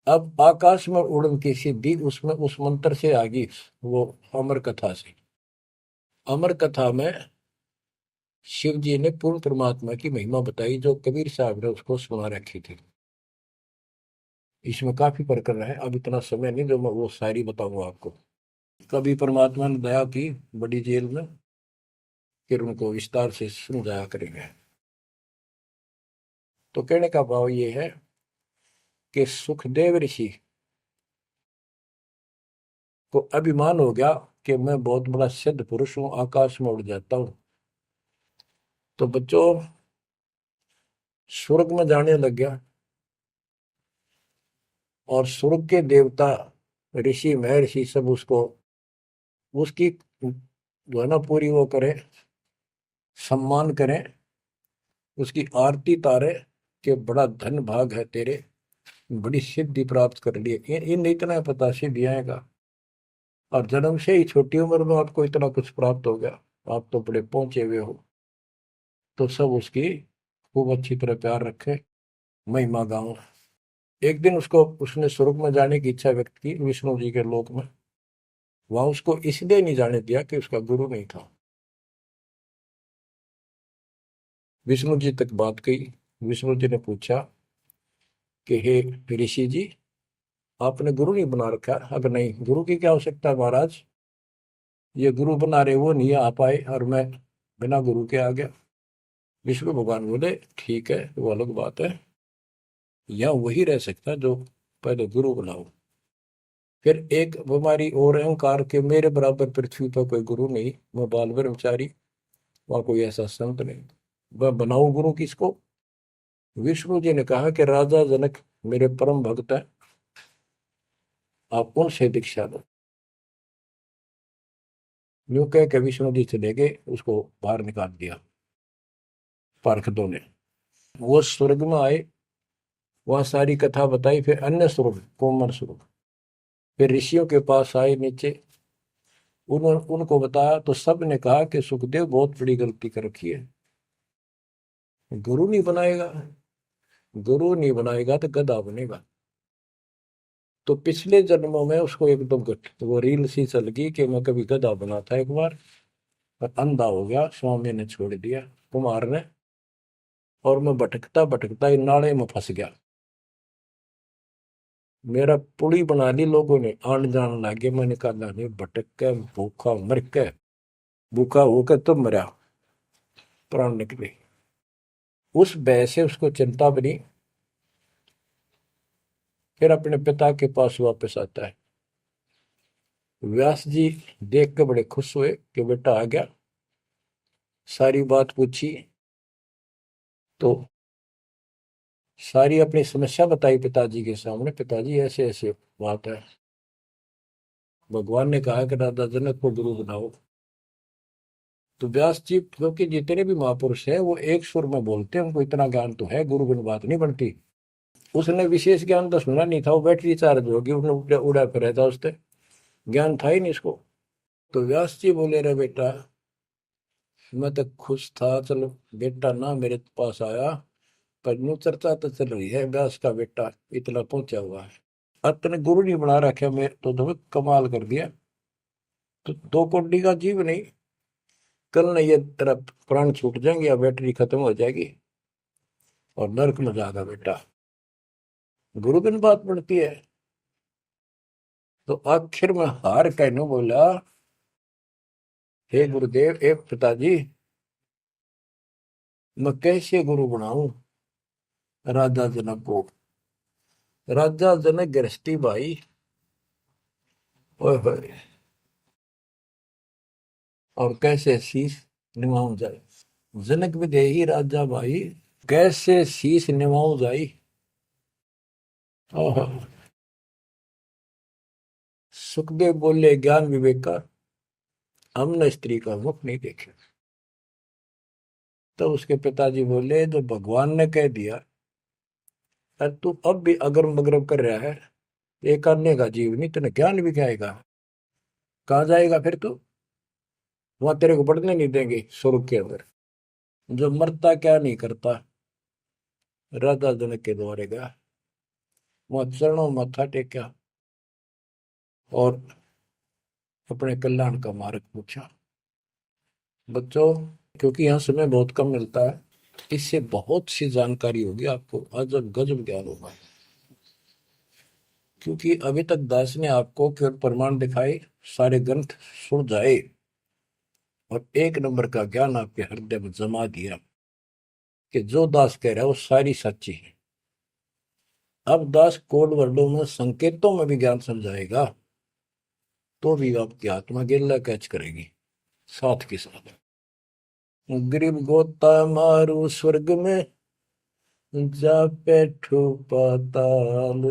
अब आकाश में उड़न की सिद्धि उसमें उस मंत्र से आ गई, वो अमर कथा से। अमर कथा में शिव जी ने पूर्ण परमात्मा की महिमा बताई, जो कबीर साहब ने उसको सुना रखी थी। इसमें काफी प्रकरण है, अब इतना समय नहीं जो मैं वो शायरी बताऊंगा आपको। कभी परमात्मा ने दया की बड़ी जेल में, फिर उनको विस्तार से समझाया करेंगे। तो कहने का भाव ये है कि सुखदेव ऋषि को अभिमान हो गया कि मैं बहुत बड़ा सिद्ध पुरुष हूं, आकाश में उड़ जाता हूं। तो बच्चों स्वर्ग में जाने लग गया, और स्वर्ग के देवता ऋषि महर्षि सब उसको, उसकी जो है ना पूरी वो करें, सम्मान करें, उसकी आरती तारे कि बड़ा धन भाग है तेरे, बड़ी सिद्धि प्राप्त कर ली। इन इतना पता सिद्धि आएगा, और जन्म से ही छोटी उम्र में आपको इतना कुछ प्राप्त हो गया, आप तो बड़े पहुंचे हुए हो। तो सब उसकी खूब अच्छी तरह प्यार रखे, महिमा गाओ। एक दिन उसको, उसने स्वर्ग में जाने की इच्छा व्यक्त की विष्णु जी के लोक में। वहां उसको इसलिए नहीं जाने दिया कि उसका गुरु नहीं था। विष्णु जी तक बात गई। विष्णु जी ने पूछा कि हे ऋषि जी, आपने गुरु नहीं बना रखा? अगर नहीं, गुरु की क्या आवश्यकता है महाराज, ये गुरु बना रहे वो नहीं आ पाए और मैं बिना गुरु के आ गया। विष्णु भगवान बोले ठीक है, वो अलग बात है, या वही रह सकता जो पहले गुरु बनाओ। फिर एक बीमारी और, अहंकार के मेरे बराबर पृथ्वी पर कोई गुरु नहीं, मैं बाल ब्रह्मचारी, वहां कोई ऐसा संत नहीं, मैं बनाऊं गुरु किसको? विष्णु जी ने कहा कि राजा जनक मेरे परम भक्त है, आप उनसे दीक्षा लो। यूं कह के विष्णु जी चले गए, उसको बाहर निकाल दिया पार्षदों ने। वो स्वर्ग में आए, वहां सारी कथा बताई। फिर अन्य स्वर्ग, कोमर स्वर्ग, फिर ऋषियों के पास आए नीचे, उनको बताया। तो सब ने कहा कि सुखदेव बहुत बड़ी गलती कर रखी है, गुरु नहीं बनाएगा, गुरु नहीं बनाएगा तो गधा बनेगा। तो पिछले जन्मों में उसको एकदम वो रील सी चल गई कि मैं कभी गधा बना था एक बार, और अंधा हो गया, स्वामी ने छोड़ दिया, कुमार ने, और मैं भटकता भटकता इन नाले में फंस गया। मेरा पुली बना ली लोगों ने, आन जान लागे। मैंने कहा नहीं, भटक के भूखा मर के, भूखा होकर तो मरा, प्राण निकले। उस भय से उसको चिंता बनी। फिर अपने पिता के पास वापस आता है। व्यास जी देख के बड़े खुश हुए कि बेटा आ गया। सारी बात पूछी तो सारी अपनी समस्या बताई पिताजी के सामने। पिताजी ऐसे ऐसे बात है, भगवान ने कहा कि राजा जनक को गुरु बनाओ। तो व्यास जी, क्योंकि जितने भी महापुरुष है वो एक सुर में बोलते हैं, उनको इतना ज्ञान तो है, गुरु बिन बात नहीं बनती। उसने विशेष ज्ञान तो सुना नहीं था, वो बैटरी चार्ज होगी, उसने उड़ा उड़ा फिर था, उससे ज्ञान था ही नहीं इसको। तो व्यास जी बोले, रे बेटा, मैं तो खुश था, चलो बेटा ना मेरे पास आया, पर यूं चर्चा तो चल रही है व्यास का बेटा इतना पहुंचा हुआ है, अब तने गुरु नहीं बना रखे, मैं तो तुम्हें कमाल कर दिया। तो दो कोडी का जीव नहीं, कल नहीं ये तेरा प्राण छूट जाएंगे या बैटरी खत्म हो जाएगी और नरक में जाएगा बेटा। गुरु बिन बात पड़ती है। तो आखिर में हार कहने बोला, हे गुरुदेव, हे पिताजी, मैं कैसे गुरु बनाऊं राजा जनक को। राजा जनक गृहस्थी भाई, ओए होए, और कैसे शीश निभाऊं जाए। जनक विदेही राजा भाई, कैसे शीश निभाऊं जाई। ओहो। सुखदेव बोले, ज्ञान विवेक का हमने स्त्री का मुख नहीं देखे। तो उसके पिताजी बोले, जो भगवान ने कह दिया, अरे तू अब भी अगरम बगरम कर रहा है, ये करने का जीव नहीं, तेने ज्ञान भी क्या आएगा, कहाँ जाएगा फिर तू, वहां तेरे को पढ़ने नहीं देंगे स्वर्ग के अंदर। जो मरता क्या नहीं करता, राजा जनक के द्वारे गया, वहां चरणों में मत्था टेका और अपने कल्याण का मार्ग पूछा। बच्चों, क्योंकि यहाँ समय बहुत कम मिलता है, इससे बहुत सी जानकारी होगी आपको, अजब गजब ज्ञान होगा। क्योंकि अभी तक दास ने आपको केवल प्रमाण दिखाए, सारे ग्रंथ सुन जाए और एक नंबर का ज्ञान आपके हृदय में जमा दिया कि जो दास कह रहा है वो सारी सच्ची है। अब दास कोड वर्डों में, संकेतों में भी ज्ञान समझाएगा, तो भी आपकी आत्मा गिल्ला कैच करेगी साथ के साथ। गरीब गोता मारू स्वर्ग में, जा बैठो पाताल,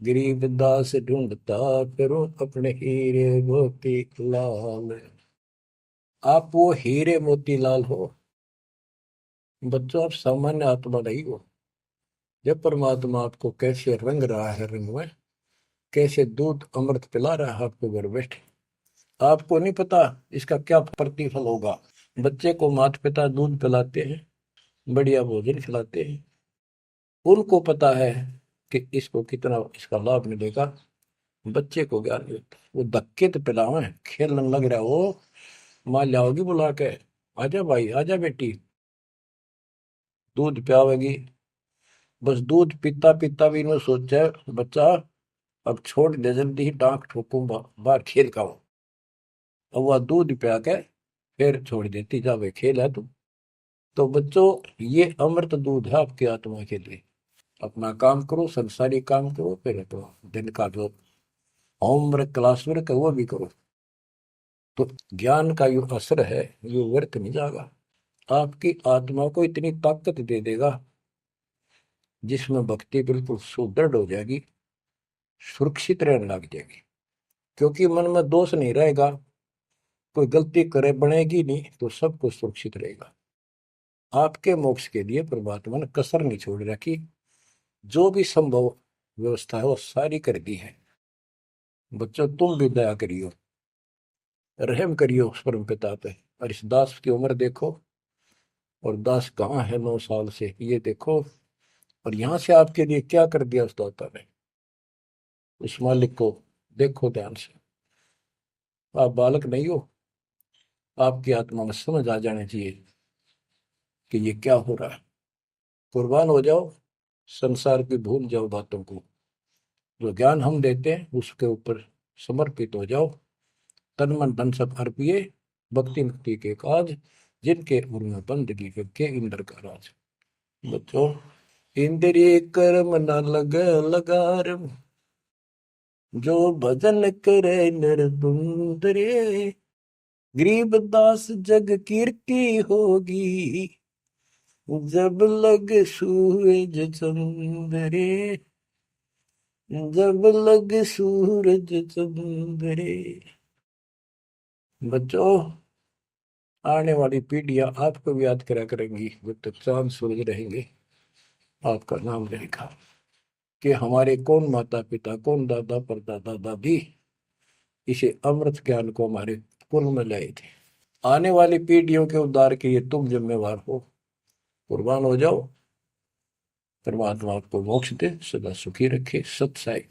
गरीब दास ढूंढता फिरो अपने हीरे मोती लाल। आप वो हीरे मोती लाल हो बच्चों, आप सामान्य आत्मा नहीं हो। जब परमात्मा आपको कैसे रंग रहा है, रंग में कैसे दूध अमृत पिला रहा है आपको घर बैठे, आपको नहीं पता इसका क्या प्रतिफल होगा। बच्चे को माता पिता दूध पिलाते हैं, बढ़िया भोजन खिलाते हैं, उनको पता है कि इसको कितना इसका लाभ मिलेगा। बच्चे को ज्ञान नहीं होता, वो धक्के तो पिलावे, खेलने लग रहा हो, माँ लाओगी बुला के, आजा भाई आजा बेटी, दूध पियावेगी। बस दूध पीता पीता भी इन्होंने सोचा है, बच्चा अब छोड़ दे, जल्दी ही टांग ठोकूं, बाहर खेल का हूं। अब वह दूध पिया के फिर छोड़ देती, जा भाई खेल है तू। तो बच्चों, ये अमृत दूध है आपकी आत्मा के लिए। अपना काम करो, संसारी काम करो, फिर तो दिन का जो होमवर्क क्लास वर्क है वो भी करो। तो ज्ञान का जो असर है ये व्यर्थ नहीं जाएगा, आपकी आत्मा को इतनी ताकत दे देगा जिसमें भक्ति बिल्कुल सुदृढ़ हो जाएगी, सुरक्षित रहने लग जाएगी। क्योंकि मन में दोष नहीं रहेगा, कोई गलती करे बनेगी नहीं, तो सब कुछ सुरक्षित रहेगा। आपके मोक्ष के लिए परमात्मा ने कसर नहीं छोड़ रखी, जो भी संभव व्यवस्था है वो सारी कर दी है। बच्चों, तुम भी दया करियो, रहम करियो उस परम पिता पे। और इस दास की उम्र देखो, और दास कहाँ है 9 साल से, ये देखो, और यहाँ से आपके लिए क्या कर दिया उस दाता ने। उस मालिक को देखो ध्यान से। आप बालक नहीं हो, आपकी आत्मा में समझ आ जानी चाहिए कि ये क्या हो रहा है। कुर्बान हो जाओ, संसार की भूल जाओ बातों को। जो ज्ञान हम देते हैं उसके ऊपर समर्पित हो जाओ। तन मन धन सब अर्पिए, भक्ति मुक्ति के काज, जिनके उर्म बंदगी के इंद्र का राज। बच्चों, इंद्रिय कर्म न लग लगार, जो भजन करे निर्दुंदरे, गरीबदास जग कीर्ति होगी, जब लग सूरज चंद्रे, जब लग सूरज चंद्रे। बच्चों, आने वाली पीढ़ियां आपको भी याद करा करेंगी जब तक चांद सूरज रहेंगे। आपका नाम रहेगा कि हमारे कौन माता पिता, कौन दादा परदादा दादी इसे अमृत ज्ञान को हमारे कुल में लाए थे। आने वाली पीढ़ियों के उद्धार के लिए तुम जिम्मेवार हो। कुर्बान हो जाओ। परमात्मा आपको मोक्ष दे, सदा सुखी रखे। सत साई।